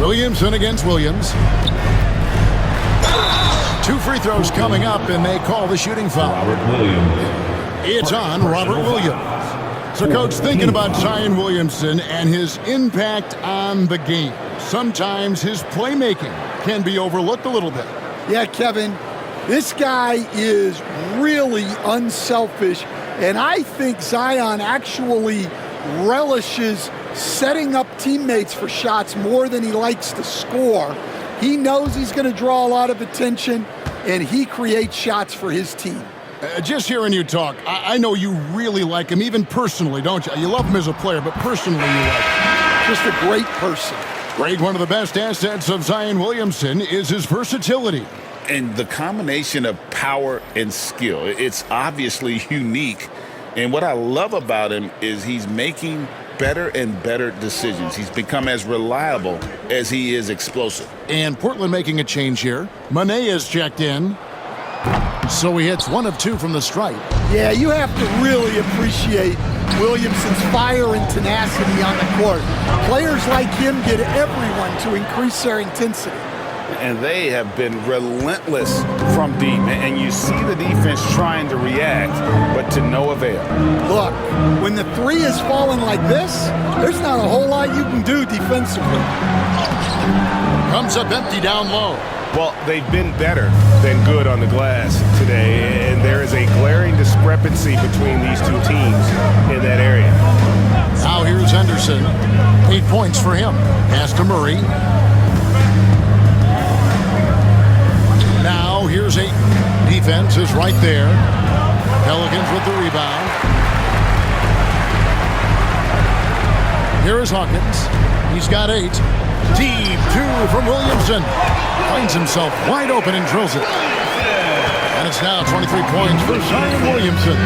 Williamson against Williams. 2 free throws coming up, and they call the shooting foul. Robert Williams. It's on Robert Williams. So, Coach, thinking about Zion Williamson and his impact on the game, sometimes his playmaking can be overlooked a little bit. Yeah, Kevin, this guy is really unselfish, and I think Zion actually relishes setting up teammates for shots more than he likes to score. He knows he's going to draw a lot of attention, and he creates shots for his team. Just hearing you talk, I know you really like him, even personally, don't you? You love him as a player, but personally you like him. Just a great person. Greg, one of the best assets of Zion Williamson is his versatility. And the combination of power and skill, it's obviously unique. And what I love about him is he's making better and better decisions. He's become as reliable as he is explosive. And Portland making a change here. Mané is checked in. So he hits 1 of 2 from the stripe. Yeah, you have to really appreciate Williamson's fire and tenacity on the court. Players like him get everyone to increase their intensity. And they have been relentless from deep. And you see the defense trying to react, but to no avail. Look, when the 3 is falling like this, there's not a whole lot you can do defensively. Comes up empty down low. Well, they've been better than good on the glass today, and there is a glaring discrepancy between these two teams in that area. Now here's Henderson. 8 points for him. Pass to Murray. Now here's 8. Defense is right there. Pelicans with the rebound. Here is Hawkins. He's got 8. Deep 2 from Williamson. Finds himself wide open and drills it. And it's now 23 points for Zion Williamson.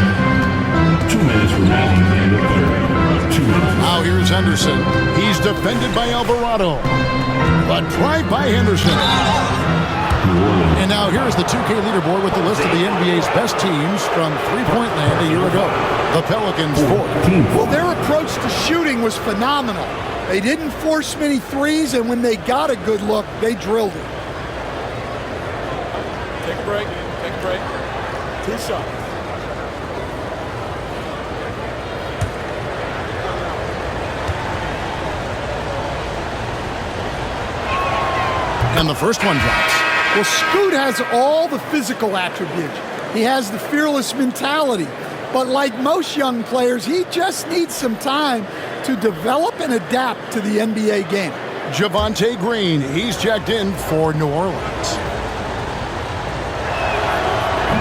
2 minutes remaining in the third. 2 minutes. Now here's Henderson. He's defended by Alvarado. But drive by Henderson. And now here's the 2K leaderboard with the list of the NBA's best teams from three-point land a year ago. The Pelicans 4th. Well, their approach to shooting was phenomenal. They didn't force many threes, and when they got a good look, they drilled it. Take a break. Take a break. 2 shots. And the first one drops. Well, Scoot has all the physical attributes. He has the fearless mentality. But like most young players, he just needs some time to develop and adapt to the NBA game. Javonte Green, he's checked in for New Orleans.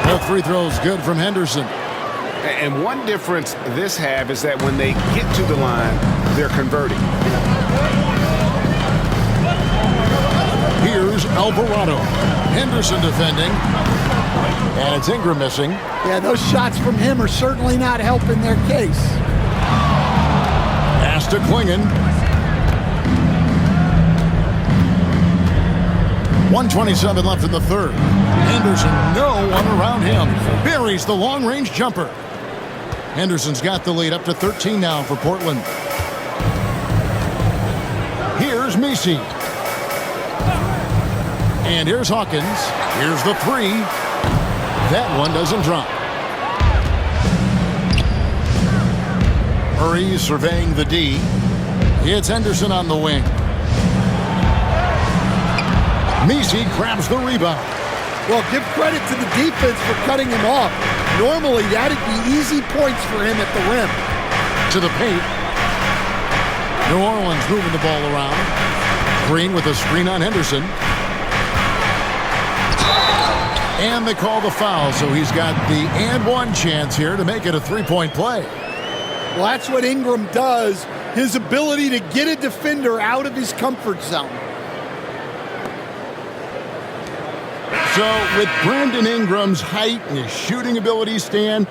Both free throws good from Henderson. And one difference this have is that when they get to the line, they're converting. Here's Alvarado. Henderson defending. And it's Ingram missing. Yeah, those shots from him are certainly not helping their case. Pass to Klingon. 1:27 left in the third. Henderson, no one around him. Buries the long-range jumper. Henderson's got the lead up to 13 now for Portland. Here's Messi. And here's Hawkins. Here's the three. That one doesn't drop. Murray surveying the D. It's Henderson on the wing. Messi grabs the rebound. Well, give credit to the defense for cutting him off. Normally, that'd be easy points for him at the rim. To the paint. New Orleans moving the ball around. Green with a screen on Henderson. And they call the foul, so he's got the and one chance here to make it a three-point play. Well, that's what Ingram does, his ability to get a defender out of his comfort zone. So with Brandon Ingram's height and his shooting ability, Stan,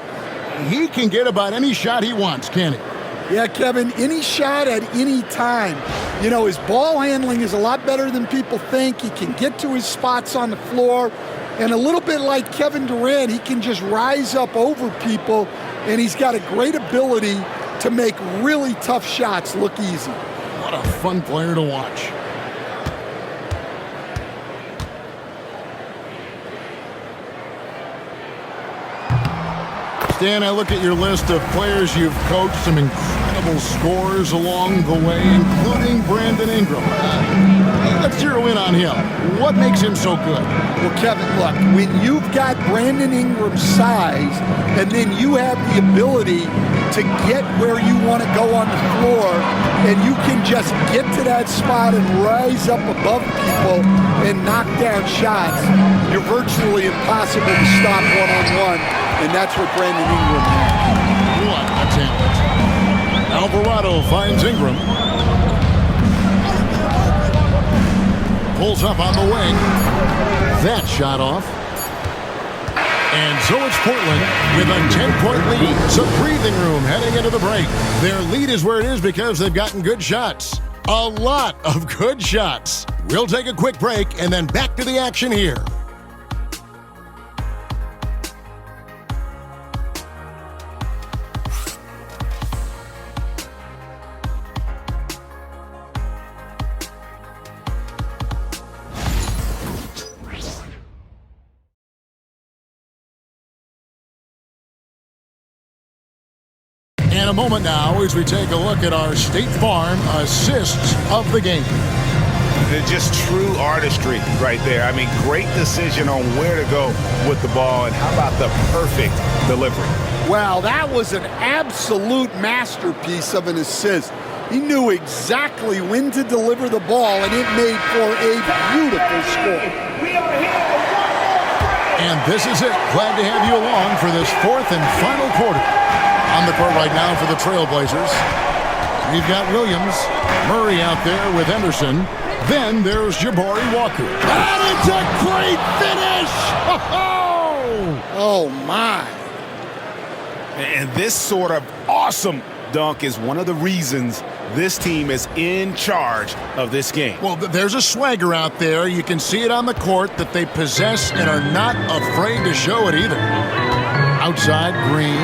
he can get about any shot he wants, can't he? Yeah, Kevin, any shot at any time. You know, his ball handling is a lot better than people think. He can get to his spots on the floor. And a little bit like Kevin Durant, he can just rise up over people, and he's got a great ability to make really tough shots look easy. What a fun player to watch. Stan, I look at your list of players you've coached, some incredible scorers along the way, including Brandon Ingram. Let's zero in on him. What makes him so good? Well, Kevin, look, when you've got Brandon Ingram's size and then you have the ability to get where you want to go on the floor and you can just get to that spot and rise up above people and knock down shots, you're virtually impossible to stop one-on-one, and that's what Brandon Ingram has. What a talent. Alvarado finds Ingram. Pulls up on the wing. That shot off. And so it's Portland with a 10-point lead. Some breathing room heading into the break. Their lead is where it is because they've gotten good shots. A lot of good shots. We'll take a quick break and then back to the action here. In a moment now, as we take a look at our State Farm assists of the game. They're just true artistry right there. I mean, great decision on where to go with the ball, and how about the perfect delivery? Wow, that was an absolute masterpiece of an assist. He knew exactly when to deliver the ball, and it made for a beautiful score. And this is it. Glad to have you along for this fourth and final quarter. On the court right now for the Trailblazers. We've got Williams, Murray out there with Henderson. Then there's Jabari Walker. And it's a great finish! Oh! Oh, my. And this sort of awesome dunk is one of the reasons this team is in charge of this game. Well, there's a swagger out there. You can see it on the court that they possess and are not afraid to show it either. Outside, Green.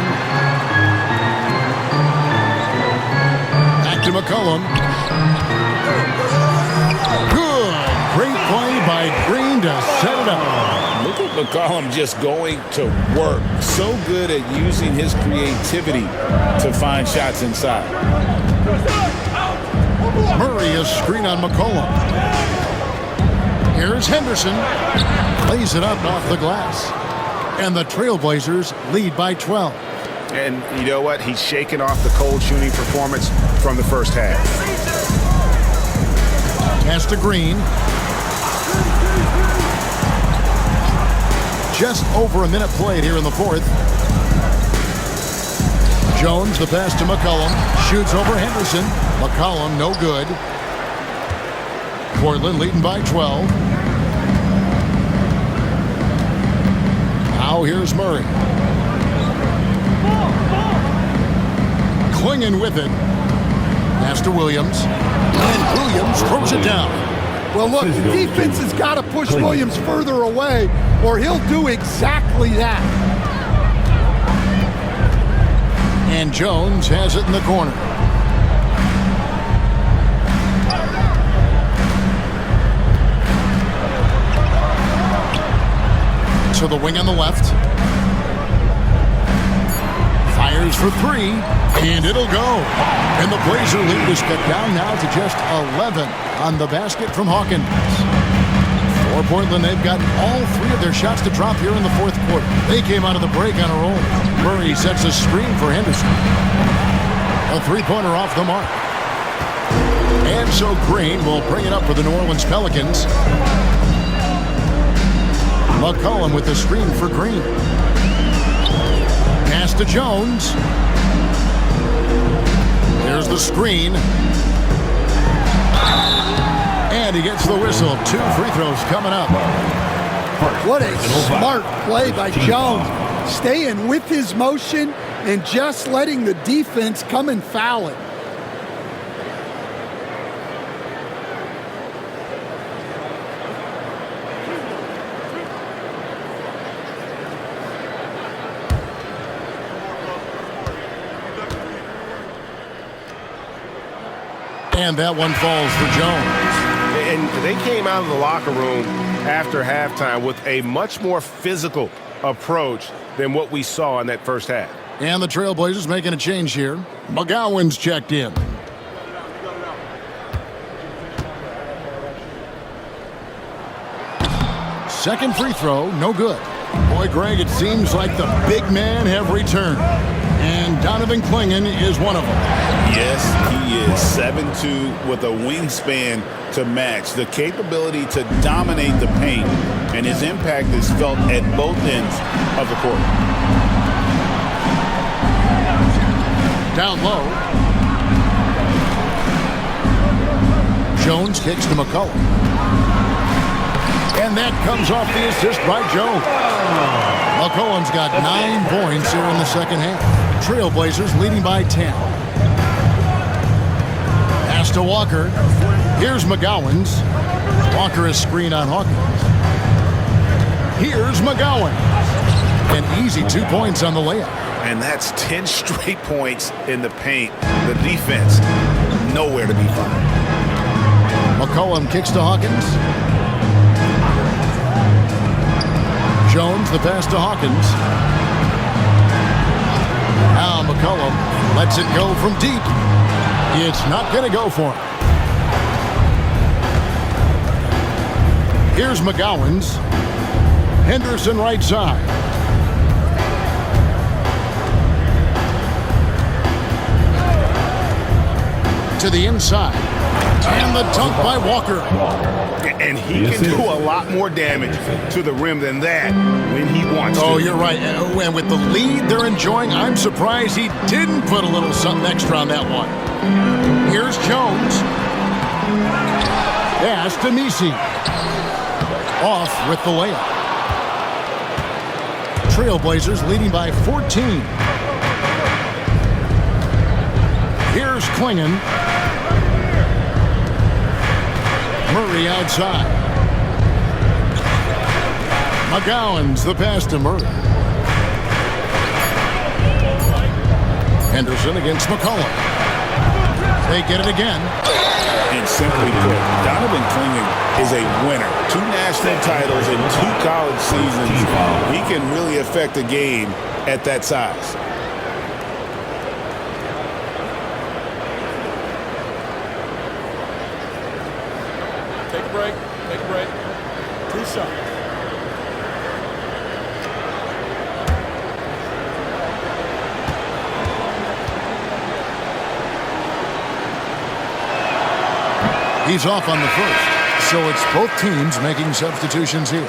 Back to McCollum. Good. Great play by Green to set it up. Look at McCollum just going to work. So good at using his creativity to find shots inside. Murray is screen on McCollum. Here's Henderson. Lays it up off the glass. And the Trailblazers lead by 12. And you know what? He's shaking off the cold shooting performance from the first half. Pass to Green. Just over a minute played here in the fourth. Jones, the pass to McCollum. Shoots over Henderson. McCollum, no good. Portland leading by 12. Now here's Murray. Clinging with it. Pass to Williams. And Williams throws it down. Well, look, the defense has got to push Williams further away, or he'll do exactly that. And Jones has it in the corner. To the wing on the left. Fires for three, and it'll go. And the Blazer lead is cut down now to just 11 on the basket from Hawkins. For Portland, they've gotten all three of their shots to drop here in the fourth quarter. They came out of the break on a roll. Murray sets a screen for Henderson. A three-pointer off the mark. And so Green will bring it up for the New Orleans Pelicans. McCollum with the screen for Green. Pass to Jones. There's the screen. And he gets the whistle. 2 free throws coming up. What a smart play by Jones. Staying with his motion and just letting the defense come and foul it. And that one falls for Jones. And they came out of the locker room after halftime with a much more physical approach than what we saw in that first half. And the Trailblazers making a change here. McGowan's checked in. Second free throw, no good. Boy, Greg, it seems like the big men have returned. And Donovan Clingan is one of them. Yes, he is 7'2" with a wingspan to match. The capability to dominate the paint, and his impact is felt at both ends of the court. Down low. Jones kicks to McCollum. And that comes off the assist by Jones. McCollum's got 9 points here in the second half. Trailblazers leading by 10. Pass to Walker. Here's McGowan's. Walker is screen on Hawkins. Here's McGowan. An easy 2 points on the layup. And that's 10 straight points in the paint. The defense, nowhere to be found. McCollum kicks to Hawkins. Jones, the pass to Hawkins. Now McCollum lets it go from deep. It's not going to go for him. Here's McGowan's. Henderson right side. To the inside. And the dunk by Walker. And he can do a lot more damage to the rim than that when he wants to. Oh, you're right. And with the lead they're enjoying, I'm surprised he didn't put a little something extra on that one. Here's Jones. Pass to Misi. Off with the layup. Trailblazers leading by 14. Here's Klingon. Murray outside. McGowan's the pass to Murray. Henderson against McCollum. They get it again. And simply put, Donovan Klingon is a winner. 2 national titles in 2 college seasons. He can really affect a game at that size. Take a break. Take a break. 2 shots. He's off on the first, so it's both teams making substitutions here.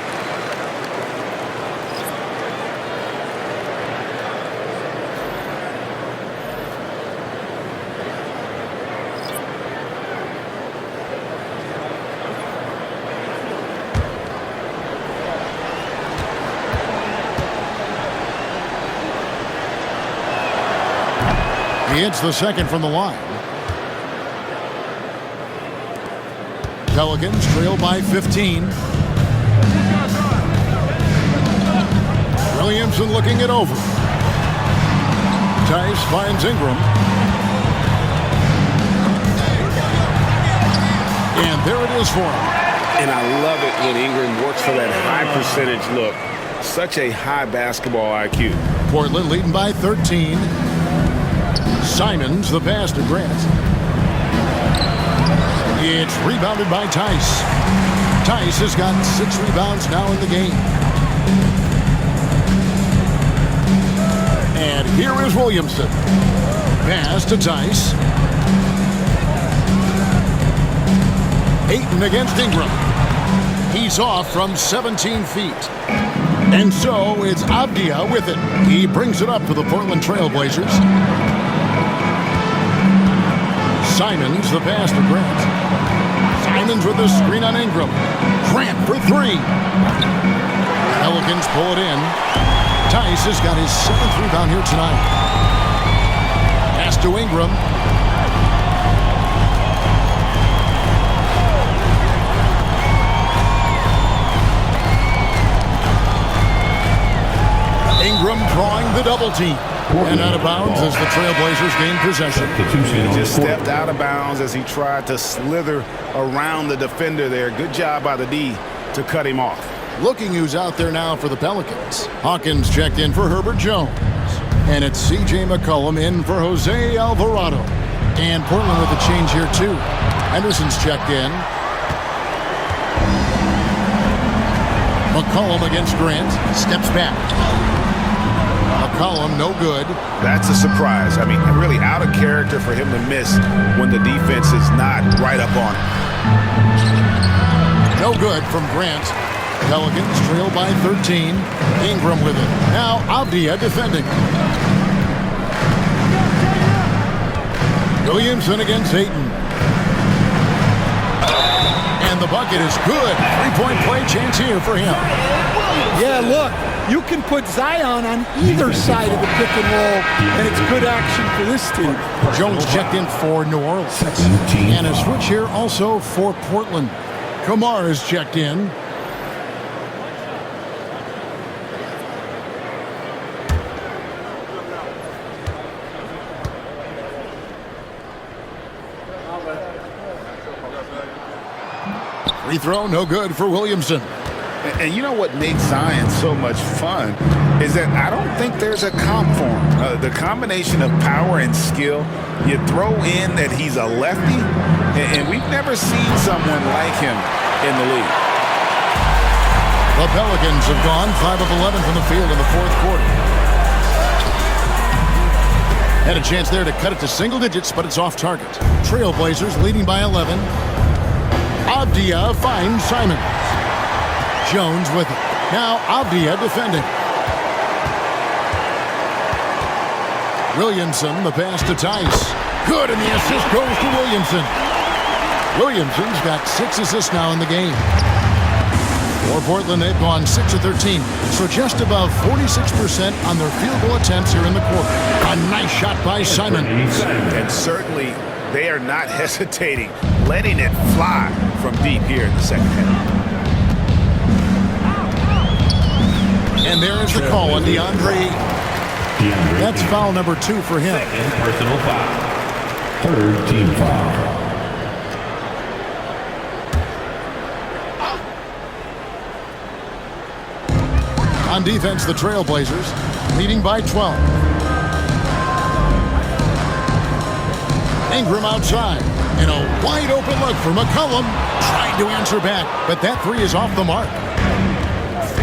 He hits the second from the line. Pelicans trail by 15. Williamson looking it over. Tice finds Ingram. And there it is for him. And I love it when Ingram works for that high percentage look. Such a high basketball IQ. Portland leading by 13. Simons the pass to Grant. It's rebounded by Tice. Tice has got 6 rebounds now in the game. And here is Williamson. Pass to Tice. Ayton against Ingram. He's off from 17 feet. And so it's Avdia with it. He brings it up for the Portland Trailblazers. Simons the pass to Grant. Simons with the screen on Ingram. Grant for 3. Pelicans pull it in. Tice has got his 7th rebound here tonight. Pass to Ingram. Ingram drawing the double team. And out of bounds as the Trailblazers gain possession. He just stepped out of bounds as he tried to slither around the defender there. Good job by the D to cut him off. Looking who's out there now for the Pelicans. Hawkins checked in for Herbert Jones. And it's C.J. McCollum in for Jose Alvarado. And Portland with a change here too. Henderson's checked in. McCollum against Grant. Steps back. McCollum no good. That's a surprise. I mean, really out of character for him to miss when the defense is not right up on him. No good from Grant. Pelicans trail by 13. Ingram with it. Now Avdia defending. Williamson against Ayton. And the bucket is good. 3-point play chance here for him. Yeah, look, you can put Zion on either side of the pick and roll, and it's good action for this team. Jones checked in for New Orleans. And a switch here also for Portland. Kamar is checked in. Free throw, no good for Williamson. And you know what makes Zion so much fun is that I don't think there's a comp for him. The combination of power and skill, you throw in that he's a lefty, and we've never seen someone like him in the league. The Pelicans have gone 5 of 11 from the field in the 4th quarter. Had a chance there to cut it to single digits, but it's off target. Trailblazers leading by 11. Avdia finds Simons. Jones with it. Now Avdia defending. Williamson, the pass to Tice. Good, and the assist goes to Williamson. Williamson's got 6 assists now in the game. For Portland, they've gone 6 of 13, so just above 46% on their field goal attempts here in the quarter. A nice shot by Simon. And certainly they are not hesitating, letting it fly from deep here in the second half. And there's the call on DeAndre. That's foul number 2 for him. Second personal foul. Third team foul. On defense, the Trailblazers leading by 12. Ingram outside. And a wide open look for McCollum. Trying to answer back, but that 3 is off the mark.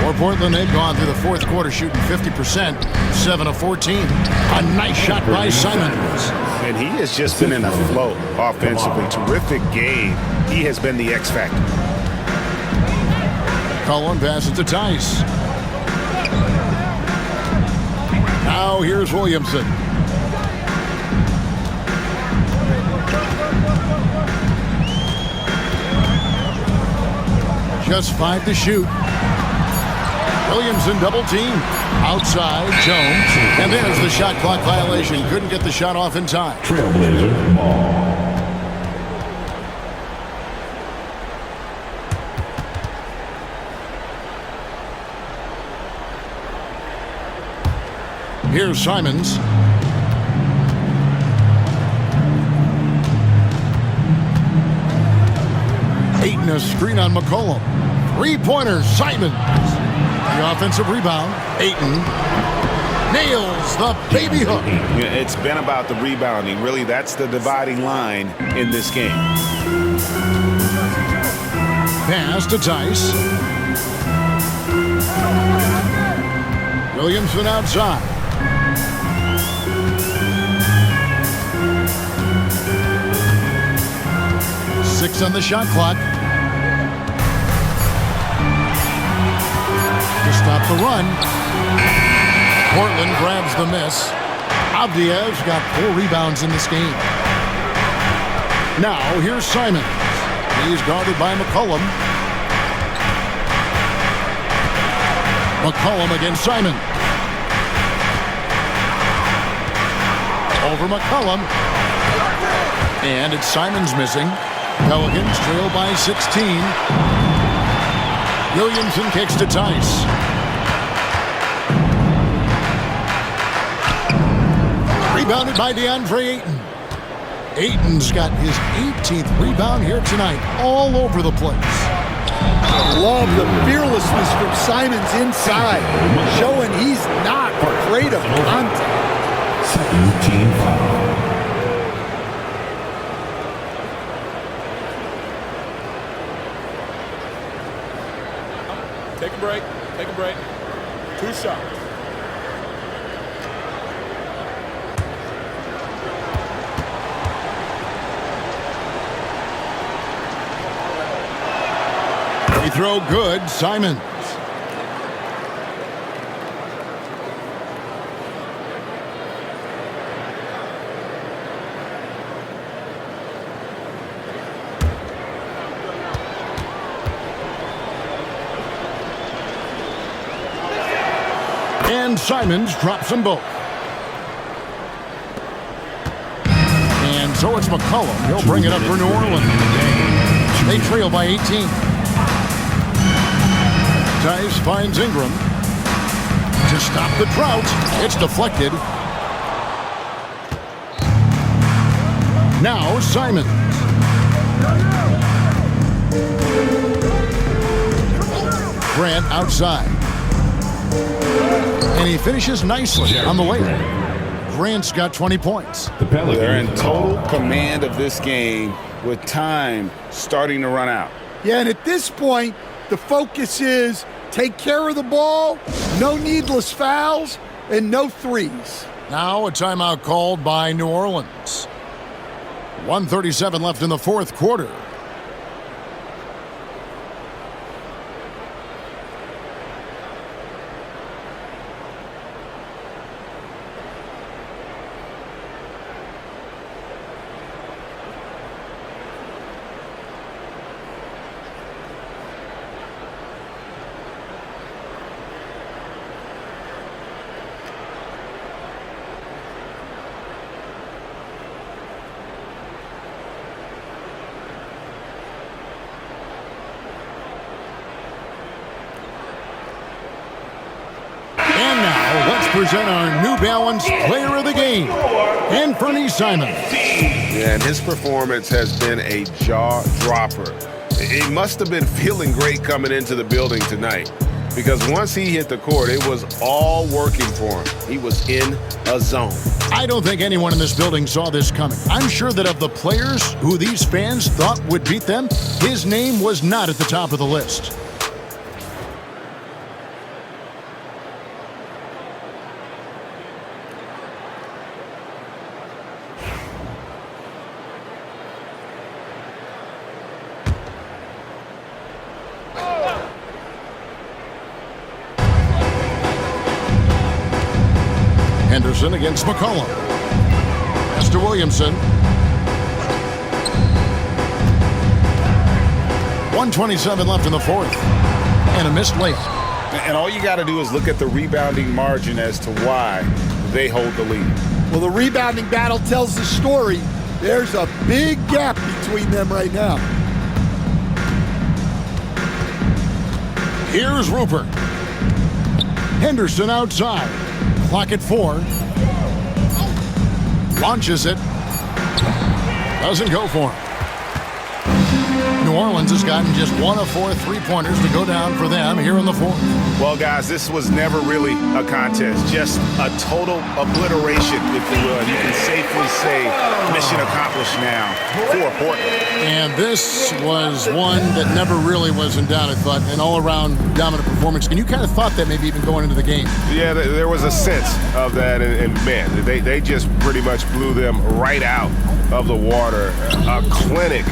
For Portland, they've gone through the fourth quarter shooting 50%, 7 of 14. A nice shot by Simon. And he has just been in a flow offensively. Terrific game. He has been the X factor. McCollum passes to Tice. Now here's Williamson. Just 5 to shoot. Williamson double team. Outside, Jones. And there's the shot clock violation. Couldn't get the shot off in time. Trailblazer ball. Here's Simons. Ayton a screen on McCollum. 3-pointer, Simons. The offensive rebound. Ayton nails the baby hook. Yeah, it's been about the rebounding. Really, that's the dividing line in this game. Pass to Tice. Williamson outside. Six on the shot clock. To stop the run. Portland grabs the miss. Avdiev's got 4 rebounds in this game. Now here's Simons. He's guarded by McCollum. McCollum against Simon. Over McCollum. And it's Simons missing. Pelicans trail by 16. Williamson kicks to Tice. Rebounded by DeAndre Ayton. Ayton's got his 18th rebound here tonight, all over the place. I love the fearlessness from Simons inside, showing he's not afraid of contact. Second team foul. Take a break. Take a break. 2 shots. Free throw good, Simons. And Simons drops them both. And so it's McCollum. He'll bring it up for New Orleans. They trail by 18. Tice finds Ingram. To stop the drought. It's deflected. Now Simons. Grant outside. And he finishes nicely on the layup. Grant's got 20 points. They're in total command of this game with time starting to run out. Yeah, and at this point, the focus is take care of the ball, no needless fouls, and no threes. Now a timeout called by New Orleans. 1:37 left in the fourth quarter. present our New Balance Player of the Game, Anthony Simon. Yeah, and his performance has been a jaw-dropper. He must have been feeling great coming into the building tonight, because once he hit the court, it was all working for him. He was in a zone. I don't think anyone in this building saw this coming. I'm sure that of the players who these fans thought would beat them, his name was not at the top of the list. Henderson against McCollum. Pass to Williamson. 1:27 left in the fourth. And a missed layup. And all you got to do is look at the rebounding margin as to why they hold the lead. Well, the rebounding battle tells the story. There's a big gap between them right now. Here's Rupert. Henderson outside. Clock at 4. Launches it. Doesn't go for him. New Orleans has gotten just 1 of 4 three-pointers to go down for them here in the fourth. Well, guys, this was never really a contest. Just a total obliteration, if you will. You can safely say mission accomplished now for Portland. And this was one that never really was in doubt, I thought, an all-around dominant performance. And you kind of thought that maybe even going into the game. Yeah, there was a sense of that. And man, they just pretty much blew them right out of the water. A clinic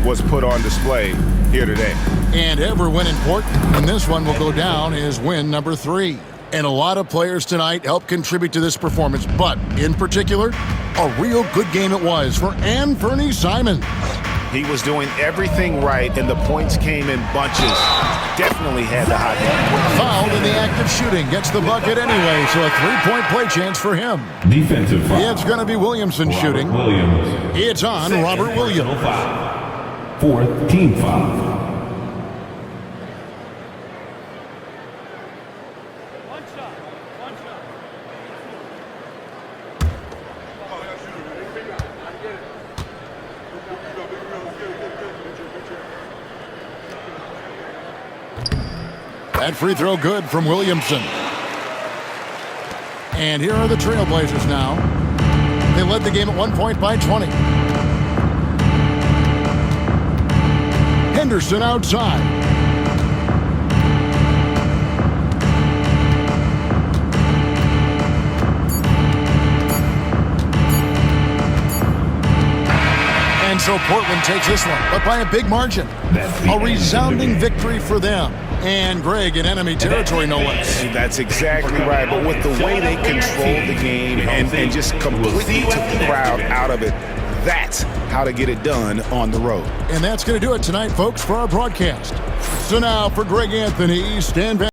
was put on display here today. And every win important, and this one will go down as win number 3. And a lot of players tonight helped contribute to this performance, but in particular, a real good game it was for Anthony Simon. He was doing everything right, and the points came in bunches. Definitely had the hot hand. Fouled in the act of shooting, gets the bucket anyway, so a 3-point play chance for him. Defensive foul. It's going to be Williamson shooting. It's on Robert Williams. 4th team foul. That free throw good from Williamson. And here are the Trailblazers now. They led the game at 1 point by 20. Henderson outside. And so Portland takes this one, but by a big margin. A resounding victory for them. And Greg in enemy territory, no less. That's exactly right. But with the way they controlled the game and just completely took the crowd out of it, that's how to get it done on the road. And that's going to do it tonight, folks, for our broadcast. So now for Greg Anthony, stand back.